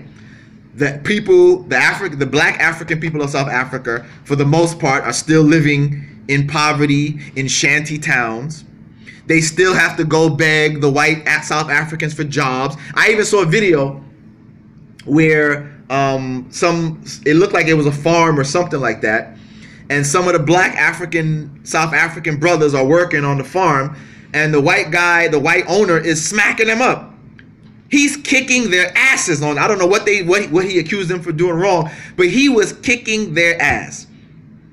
The black African people of South Africa, for the most part, are still living in poverty in shanty towns. They still have to go beg the white South Africans for jobs. I even saw a video where it looked like it was a farm or something like that, and some of the black South African brothers are working on the farm, and the white owner is smacking them up. He's kicking their asses on. I don't know what he accused them for doing wrong, but he was kicking their ass.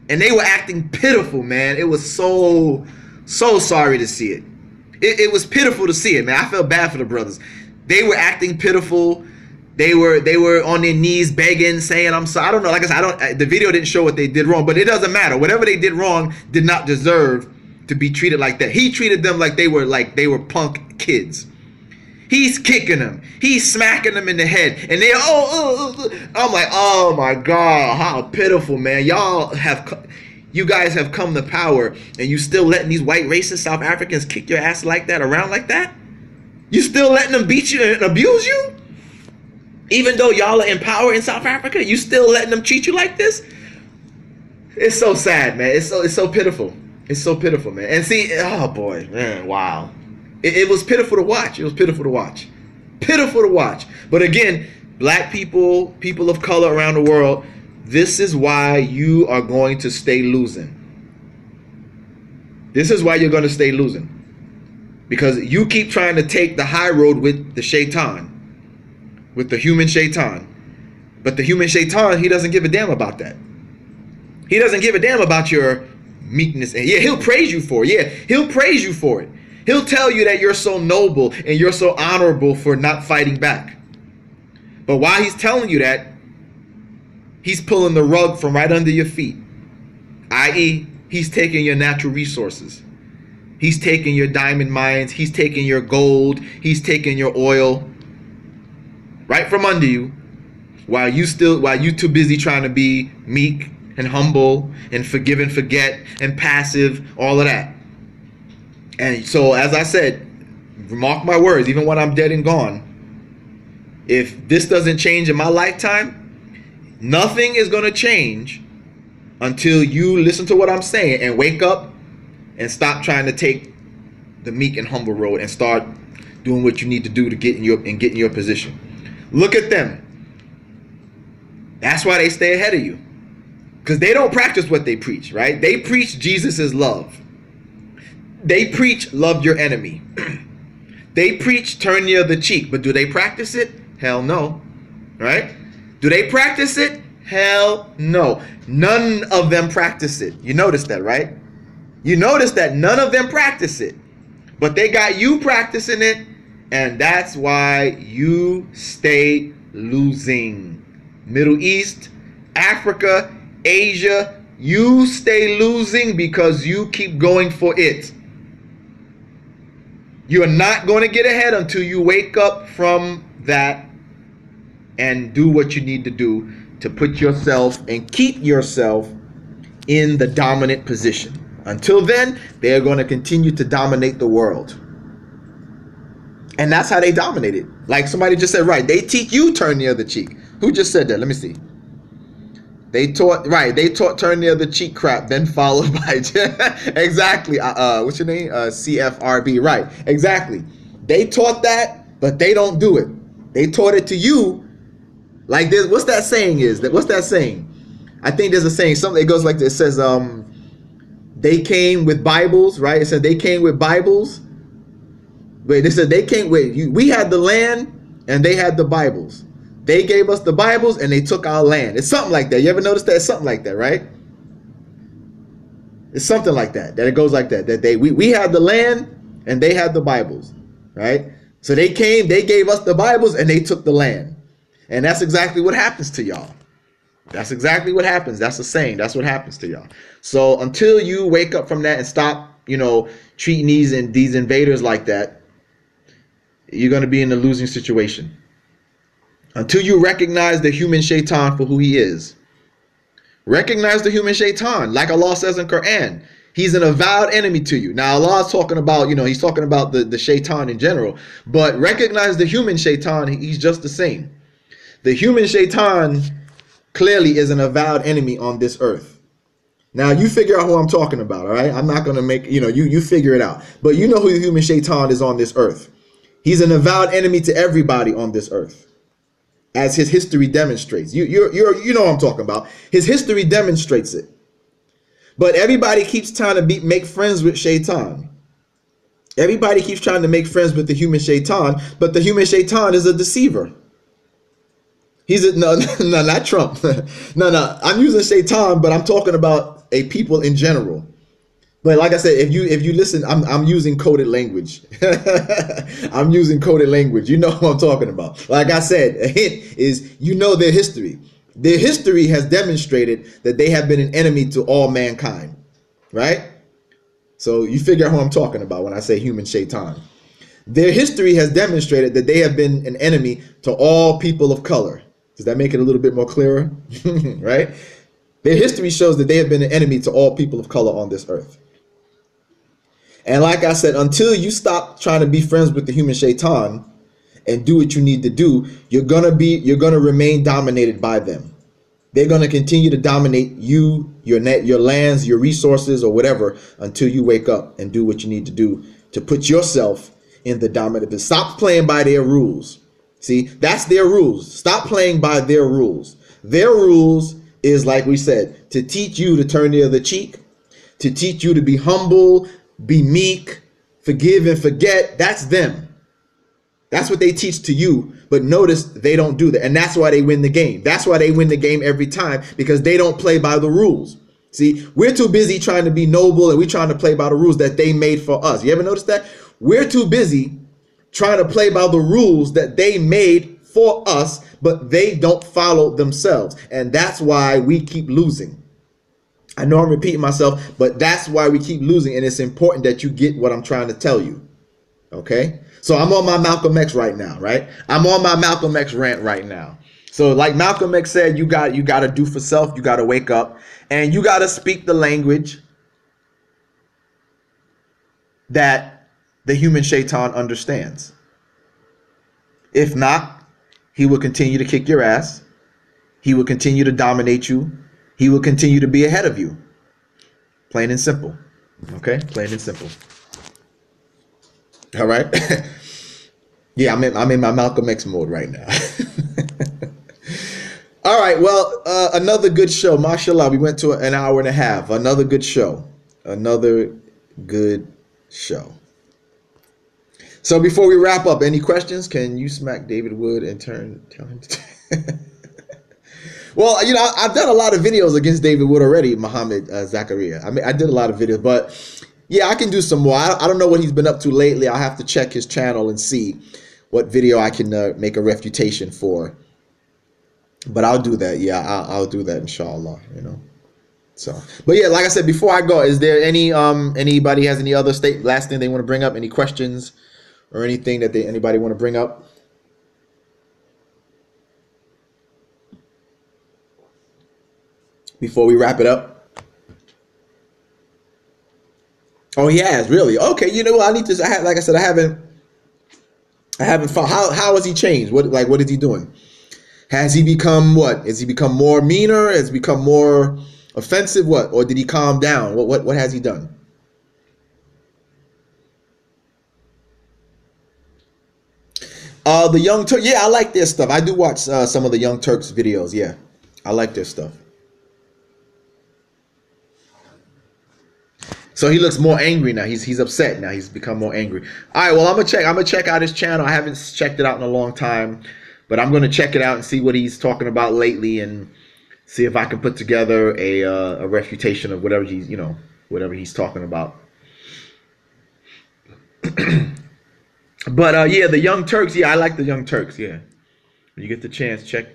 And they were acting pitiful, man. It was so sorry to see it. It was pitiful to see it, man. I felt bad for the brothers. They were acting pitiful. They were on their knees begging, saying, I'm sorry. I don't know. Like I said, the video didn't show what they did wrong, but it doesn't matter. Whatever they did wrong did not deserve to be treated like that. He treated them like they were punk kids. He's kicking them. He's smacking them in the head. And they, I'm like, oh my God, how pitiful, man. You guys have come to power, and you still letting these white racist South Africans kick your ass like that, around like that? You still letting them beat you and abuse you? Even though y'all are in power in South Africa, you still letting them treat you like this? It's so sad, man. It's so pitiful. It's so pitiful, man. And see, oh boy, man, wow. It was pitiful to watch. It was pitiful to watch. Pitiful to watch. But again, black people, people of color around the world, this is why you are going to stay losing. This is why you're going to stay losing. Because you keep trying to take the high road with the shaitan, with the human shaitan. But the human shaitan, he doesn't give a damn about that. He doesn't give a damn about your meekness. And yeah, he'll praise you for it. Yeah, he'll praise you for it. He'll tell you that you're so noble and you're so honorable for not fighting back. But while he's telling you that, he's pulling the rug from right under your feet. I.e., he's taking your natural resources. He's taking your diamond mines. He's taking your gold. He's taking your oil right from under you, while you too busy trying to be meek and humble and forgive and forget and passive, all of that. And so, as I said, mark my words, even when I'm dead and gone, if this doesn't change in my lifetime, nothing is going to change until you listen to what I'm saying and wake up and stop trying to take the meek and humble road and start doing what you need to do to get in your position. Look at them. That's why they stay ahead of you, because they don't practice what they preach, right? They preach Jesus is love. They preach love your enemy. They preach turn the other cheek, but do they practice it? Hell no, right? Do they practice it? Hell no. None of them practice it. You notice that, right? You notice that none of them practice it, but they got you practicing it, and that's why you stay losing. Middle East, Africa, Asia, you stay losing because you keep going for it. You're not going to get ahead until you wake up from that and do what you need to do to put yourself and keep yourself in the dominant position. Until then, they're going to continue to dominate the world. And that's how they dominate it. Like somebody just said, right, they teach you turn the other cheek. Who just said that? Let me see. They taught turn the other cheek crap, then followed by exactly. What's your name? CFRB. Right. Exactly. They taught that, but they don't do it. They taught it to you. Like this. What's that saying? What's that saying? I think there's a saying. Something. It goes like this. It says, they came with Bibles, right? It said they came with Bibles. Wait, they said they came with you. We had the land, and they had the Bibles. They gave us the Bibles and they took our land. It's something like that. You ever notice that? It's something like that, right? It's something like that. That it goes like that. That we had the land and they had the Bibles, right? So they came, they gave us the Bibles and they took the land. And that's exactly what happens to y'all. That's exactly what happens. That's a saying. That's what happens to y'all. So until you wake up from that and stop, treating these invaders like that, you're going to be in a losing situation. Until you recognize the human shaitan for who he is. Recognize the human shaitan. Like Allah says in Quran, he's an avowed enemy to you. Now Allah is talking about, he's talking about the shaitan in general. But recognize the human shaitan, he's just the same. The human shaitan clearly is an avowed enemy on this earth. Now you figure out who I'm talking about, all right? I'm not going to make, you figure it out. But you know who the human shaitan is on this earth. He's an avowed enemy to everybody on this earth. As his history demonstrates. You know what I'm talking about. His history demonstrates it. But everybody keeps trying to make friends with Shaitan. Everybody keeps trying to make friends with the human Shaitan, but the human Shaitan is a deceiver. No, not Trump. No, I'm using Shaitan, but I'm talking about a people in general. But like I said, if you listen, I'm using coded language. I'm using coded language. You know what I'm talking about. Like I said, a hint is their history. Their history has demonstrated that they have been an enemy to all mankind, right? So you figure out who I'm talking about when I say human shaitan. Their history has demonstrated that they have been an enemy to all people of color. Does that make it a little bit more clearer? Right? Their history shows that they have been an enemy to all people of color on this earth. And like I said, until you stop trying to be friends with the human shaitan and do what you need to do, you're gonna remain dominated by them. They're gonna continue to dominate you, your lands, your resources, or whatever, until you wake up and do what you need to do to put yourself in the dominant position. Stop playing by their rules. See, that's their rules. Stop playing by their rules. Their rules is, like we said, to teach you to turn the other cheek, to teach you to be humble, be meek, forgive and forget. That's them. That's what they teach to you. But notice they don't do that. And that's why they win the game. That's why they win the game every time, because they don't play by the rules. See, we're too busy trying to be noble and we're trying to play by the rules that they made for us. You ever notice that? We're too busy trying to play by the rules that they made for us, but they don't follow themselves. And that's why we keep losing. I know I'm repeating myself, but that's why we keep losing. And it's important that you get what I'm trying to tell you. Okay? So I'm on my Malcolm X right now, right? I'm on my Malcolm X rant right now. So like Malcolm X said, you got to do for self. You got to wake up and you got to speak the language that the human shaitan understands. If not, he will continue to kick your ass. He will continue to dominate you. He will continue to be ahead of you. Plain and simple. Okay? Plain and simple. All right? Yeah, I'm in my Malcolm X mode right now. All right, well, another good show. Mashallah, we went to an hour and a half. Another good show. Another good show. So before we wrap up, any questions? Can you smack David Wood and tell him to... Well, you know, I've done a lot of videos against David Wood already, Muhammad Zakaria. I mean, I did a lot of videos, but yeah, I can do some more. I don't know what he's been up to lately. I'll have to check his channel and see what video I can make a refutation for. But I'll do that. Yeah, I'll do that, inshallah, you know. So, but yeah, like I said, before I go, is there anybody has any other last thing they want to bring up? Any questions or anything that anybody want to bring up? Before we wrap it up. Oh, he has, really? Okay, you know what? I need to. Like I said, I haven't found how has he changed? What is he doing? Has he become what? Has he become more meaner? Has he become more offensive? What? Or did he calm down? What has he done? The Young Turks. Yeah, I like their stuff. I do watch some of the Young Turks videos. Yeah, I like their stuff. So he looks more angry now. He's upset now. He's become more angry. All right. Well, I'm gonna check out his channel. I haven't checked it out in a long time, but I'm gonna check it out and see what he's talking about lately, and see if I can put together a refutation of whatever he's talking about. But yeah, the Young Turks. Yeah, I like the Young Turks. Yeah, when you get the chance, check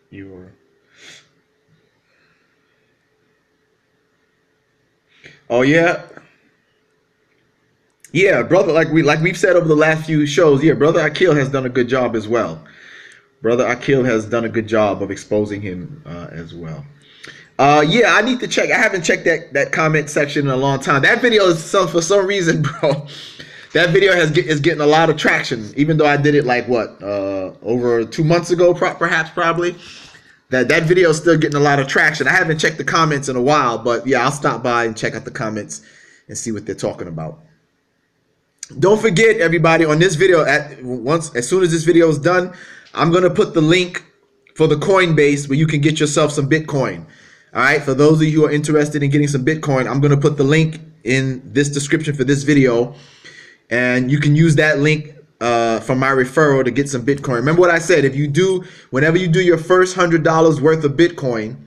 your. Oh yeah. Yeah, brother, like we've said over the last few shows, yeah, Brother Akil has done a good job as well. Brother Akil has done a good job of exposing him as well. Yeah, I need to check. I haven't checked that comment section in a long time. That video is for some reason, bro. That video is getting a lot of traction, even though I did it like what over 2 months ago, probably. That video is still getting a lot of traction. I haven't checked the comments in a while, but yeah, I'll stop by and check out the comments and see what they're talking about. Don't forget, everybody, on this video, as soon as this video is done, I'm going to put the link for the Coinbase where you can get yourself some Bitcoin. All right, for those of you who are interested in getting some Bitcoin, I'm going to put the link in this description for this video, and you can use that link for my referral to get some Bitcoin. Remember what I said, whenever you do your first $100 worth of Bitcoin,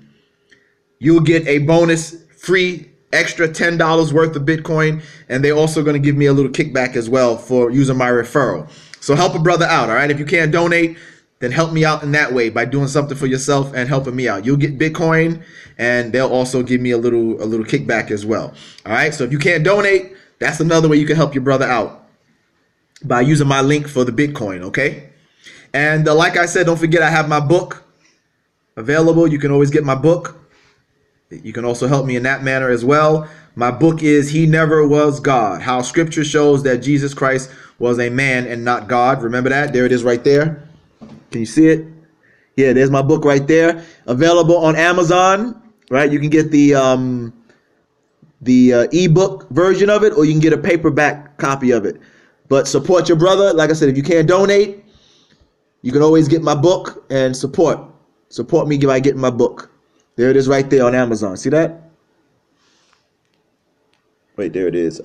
you'll get a bonus free extra $10 worth of Bitcoin, and they're also going to give me a little kickback as well for using my referral. So help a brother out, all right? If you can't donate, then help me out in that way by doing something for yourself and helping me out. You'll get Bitcoin, and they'll also give me a little kickback as well. All right? So if you can't donate, that's another way you can help your brother out by using my link for the Bitcoin, okay? And like I said, don't forget I have my book available. You can always get my book. You can also help me in that manner as well. My book is He Never Was God, How Scripture Shows That Jesus Christ Was a Man and Not God. Remember that? There it is right there. Can you see it? Yeah, there's my book right there. Available on Amazon, right? You can get the ebook version of it, or you can get a paperback copy of it. But support your brother. Like I said, if you can't donate, you can always get my book and support me by getting my book. There it is right there on Amazon. See that? Wait, there it is.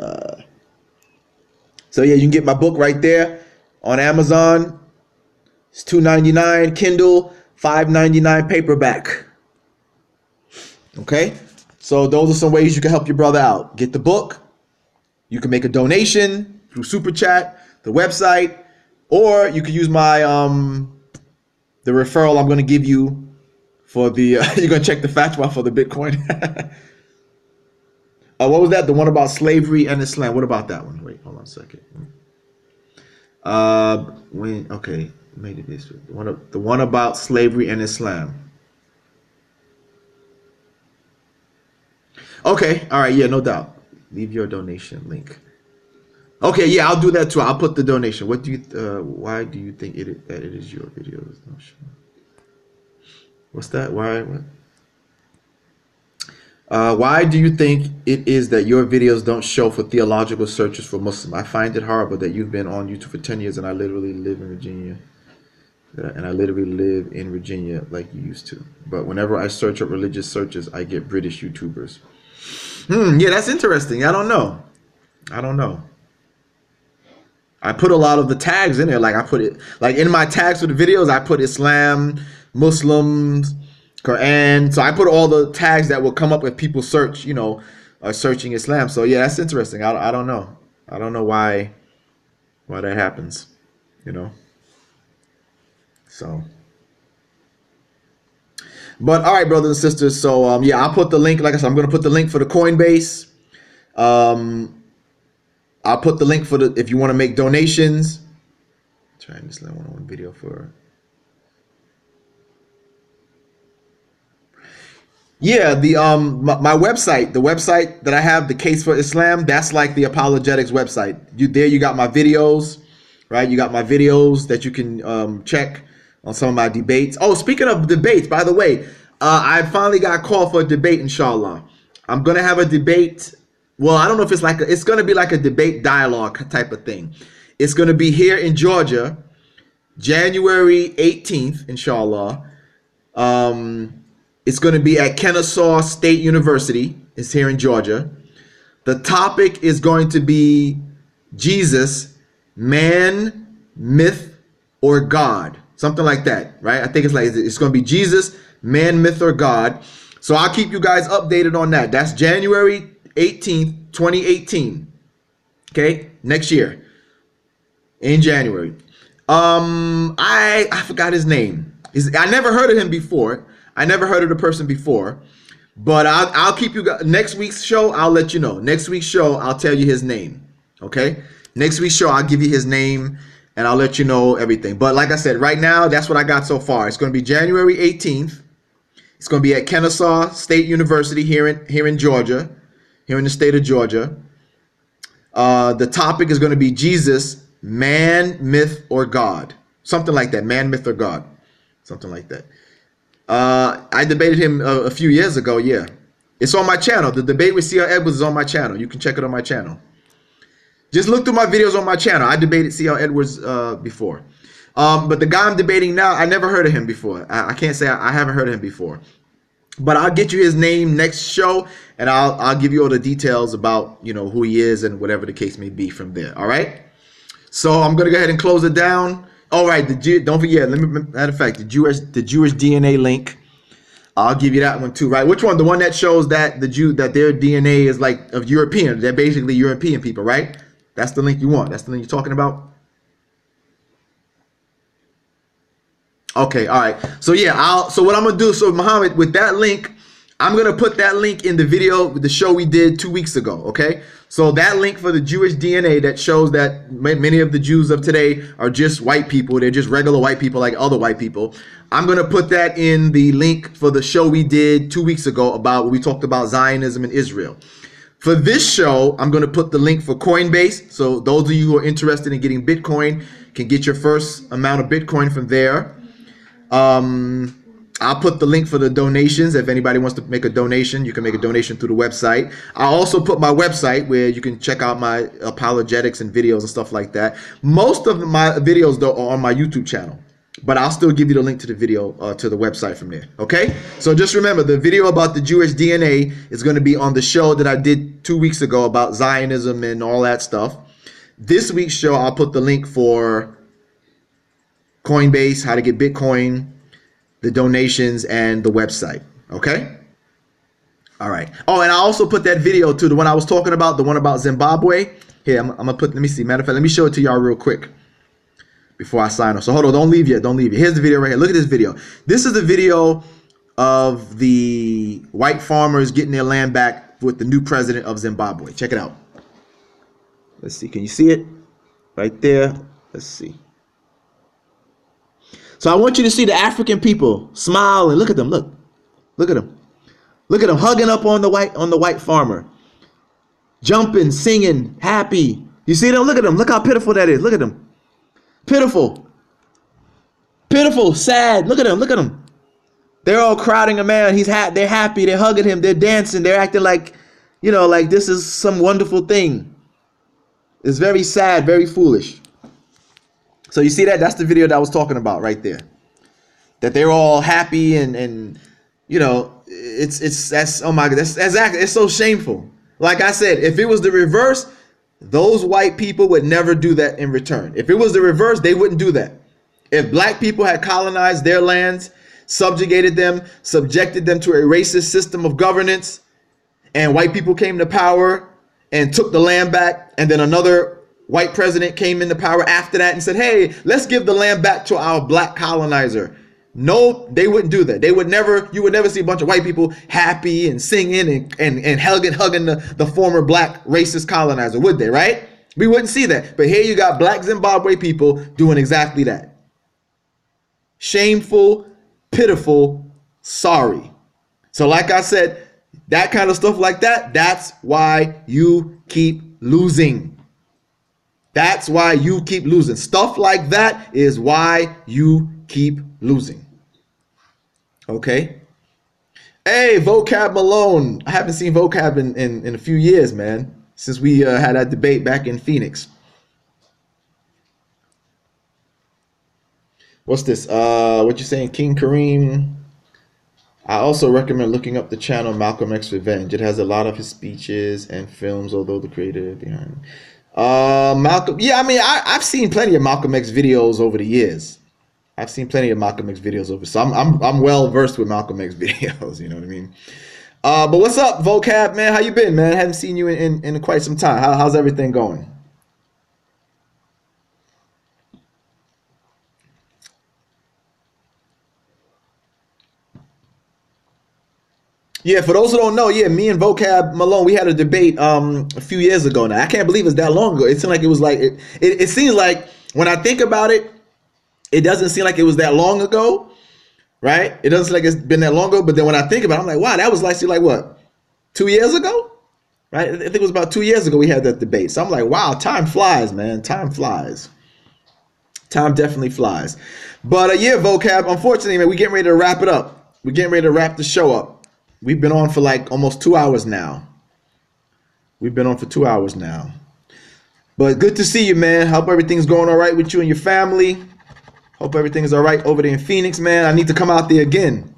So yeah, you can get my book right there on Amazon. It's $2.99 Kindle, $5.99 paperback. Okay? So those are some ways you can help your brother out. Get the book. You can make a donation. through Super Chat, the website, or you could use my the referral I'm going to give you for the you're going to check the fatwa for the Bitcoin. What was that? The one about slavery and Islam. What about that one? Wait, hold on a second. Okay, maybe this the one about slavery and Islam. Okay, all right, yeah, no doubt. Leave your donation link. Okay, yeah, I'll do that too. I'll put the donation. What do you? Why do you think that it is your videos? No, sure. What's that? Why? What? Why do you think it is that your videos don't show for theological searches for Muslim? I find it horrible that you've been on YouTube for 10 years and I literally live in Virginia. Like you used to. But whenever I search up religious searches, I get British YouTubers. Yeah, that's interesting. I don't know. I put a lot of the tags in there. Like I put it, like in my tags for the videos, I put Islam, Muslims, Quran. So I put all the tags that will come up if people search, searching Islam. So yeah, that's interesting. I don't know. I don't know why that happens, So, but all right, brothers and sisters. So yeah, I'll put the link. Like I said, I'm going to put the link for the Coinbase. I'll put the link for if you want to make donations. Trying this one-on-one video for. Yeah, my website, the website that I have, the Case for Islam, that's like the apologetics website. You got my videos, right? You got my videos that you can check on some of my debates. Oh, speaking of debates, by the way, I finally got called for a debate, inshallah. I'm gonna have a debate. Well, I don't know if it's gonna be like a debate dialogue type of thing. It's gonna be here in Georgia, January 18th, inshallah. It's going to be at Kennesaw State University. It's here in Georgia. The topic is going to be Jesus, man, myth, or God. Something like that, right? I think it's going to be Jesus, man, myth, or God. So I'll keep you guys updated on that. That's January 18th, 2018. Okay, next year in January. I forgot his name. I never heard of him before. I never heard of the person before, but I'll keep you guys. Next week's show, I'll let you know. Next week's show, I'll tell you his name. Okay? Next week's show, I'll give you his name and I'll let you know everything. But like I said, right now, that's what I got so far. It's going to be January 18th. It's going to be at Kennesaw State University here in Georgia, here in the state of Georgia. The topic is going to be Jesus, man, myth, or God. Something like that. Man, myth, or God. Something like that. I debated him a few years ago. Yeah, it's on my channel. The debate with C.L. Edwards is on my channel. You can check it on my channel. Just look through my videos on my channel. I debated C.L. Edwards before. But the guy I'm debating now, I never heard of him before. I can't say I haven't heard of him before. But I'll get you his name next show, and I'll give you all the details about who he is and whatever the case may be from there. All right. So I'm gonna go ahead and close it down. All right, don't forget. Matter of fact, the Jewish DNA link. I'll give you that one too, right? Which one? The one that shows that that their DNA is like of European. They're basically European people, right? That's the link you want. That's the link you're talking about. Okay, all right. So yeah, so what I'm gonna do? So Muhammad, with that link, I'm gonna put that link in the video, the show we did 2 weeks ago. Okay. So that link for the Jewish DNA that shows that many of the Jews of today are just white people. They're just regular white people like other white people. I'm going to put that in the link for the show we did 2 weeks ago about when we talked about Zionism in Israel. For this show, I'm going to put the link for Coinbase. So those of you who are interested in getting Bitcoin can get your first amount of Bitcoin from there. I'll put the link for the donations. If anybody wants to make a donation, you can make a donation through the website. I'll also put my website where you can check out my apologetics and videos and stuff like that. Most of my videos, though, are on my YouTube channel. But I'll still give you the link to the video, to the website from there. Okay? So just remember, the video about the Jewish DNA is going to be on the show that I did 2 weeks ago about Zionism and all that stuff. This week's show, I'll put the link for Coinbase, how to get Bitcoin, the donations, and the website. Okay? All right. Oh, and I also put that video too, the one I was talking about, the one about Zimbabwe. Here, I'm gonna put. Let me see. Matter of fact, let me show it to y'all real quick before I sign off. So hold on, don't leave yet. Don't leave yet. Here's the video right here. Look at this video. This is the video of the white farmers getting their land back with the new president of Zimbabwe. Check it out. Let's see. Can you see it? Right there. Let's see. So I want you to see the African people smile and look at them. Look. Look at them. Look at them hugging up on the white farmer. Jumping, singing, happy. You see them? Look at them. Look how pitiful that is. Look at them. Pitiful. Pitiful, sad. Look at them. Look at them. They're all crowding him out. They're happy. They're hugging him. They're dancing. They're acting like, you know, like this is some wonderful thing. It's very sad, very foolish. So you see that? That's the video that I was talking about right there. That they're all happy and you know, that's oh my God, that's exactly, it's so shameful. Like I said, if it was the reverse, those white people would never do that in return. If it was the reverse, they wouldn't do that. If black people had colonized their lands, subjugated them, subjected them to a racist system of governance, and white people came to power and took the land back, and then another white president came into power after that and said, hey, let's give the land back to our black colonizer. No, they wouldn't do that. They would never, you would never see a bunch of white people happy and singing and hugging the former black racist colonizer, would they, right? We wouldn't see that. But here you got black Zimbabwe people doing exactly that. Shameful, pitiful, sorry. So like I said, that kind of stuff like that, that's why you keep losing. That's why you keep losing. Stuff like that is why you keep losing. Okay. Hey, Vocab Malone. I haven't seen Vocab in a few years, man. Since we had that debate back in Phoenix. What's this? What you saying, King Kareem? I also recommend looking up the channel Malcolm X Revenge. It has a lot of his speeches and films, although the creator behind Malcolm. Yeah, I mean, I've seen plenty of Malcolm X videos over the years. I've seen plenty of Malcolm X videos over, so I'm well versed with Malcolm X videos. You know what I mean? But what's up, Vocab, man? How you been, man? I haven't seen you in quite some time. How's everything going? Yeah, for those who don't know, yeah, me and Vocab Malone, we had a debate a few years ago now. I can't believe it's that long ago. It seemed like it was like it seems like when I think about it, it doesn't seem like it was that long ago, right? It doesn't seem like it's been that long ago, but then when I think about it, I'm like, wow, that was like what, 2 years ago? Right? I think it was about 2 years ago we had that debate. So I'm like, wow, time flies, man. Time flies. Time definitely flies. But yeah, Vocab, unfortunately, man, we're getting ready to wrap it up. We're getting ready to wrap the show up. We've been on for like almost 2 hours now. We've been on for 2 hours now. But good to see you, man. Hope everything's going all right with you and your family. Hope everything's all right over there in Phoenix, man. I need to come out there again.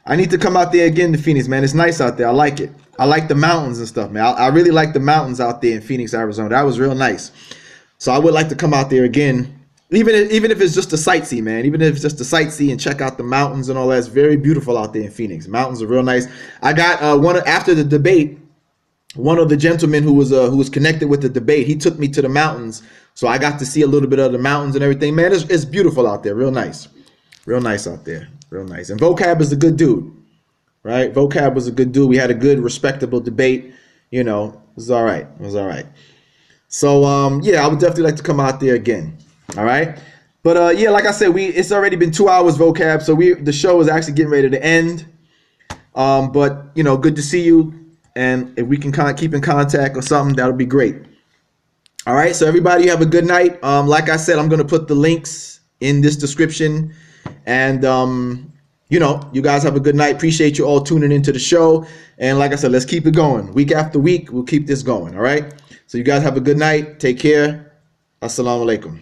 I need to come out there again to Phoenix, man. It's nice out there. I like it. I like the mountains and stuff, man. I really like the mountains out there in Phoenix, Arizona. That was real nice. So I would like to come out there again. Even if it's just a sightsee, man. Even if it's just a sightsee and check out the mountains and all that. It's very beautiful out there in Phoenix. Mountains are real nice. I got after the debate, one of the gentlemen who was connected with the debate, he took me to the mountains. So I got to see a little bit of the mountains and everything. Man, it's beautiful out there. Real nice. Real nice out there. Real nice. And Vocab is a good dude, right? Vocab was a good dude. We had a good, respectable debate. You know, it was all right. It was all right. So, yeah, I would definitely like to come out there again. All right. But yeah, like I said, it's already been 2 hours, Vocab. So the show is actually getting ready to end. But, you know, good to see you. And if we can kind of keep in contact or something, that'll be great. All right. So everybody have a good night. Like I said, I'm going to put the links in this description. And, you know, you guys have a good night. Appreciate you all tuning into the show. And like I said, let's keep it going. Week after week, we'll keep this going. All right. So you guys have a good night. Take care. Assalamu alaikum.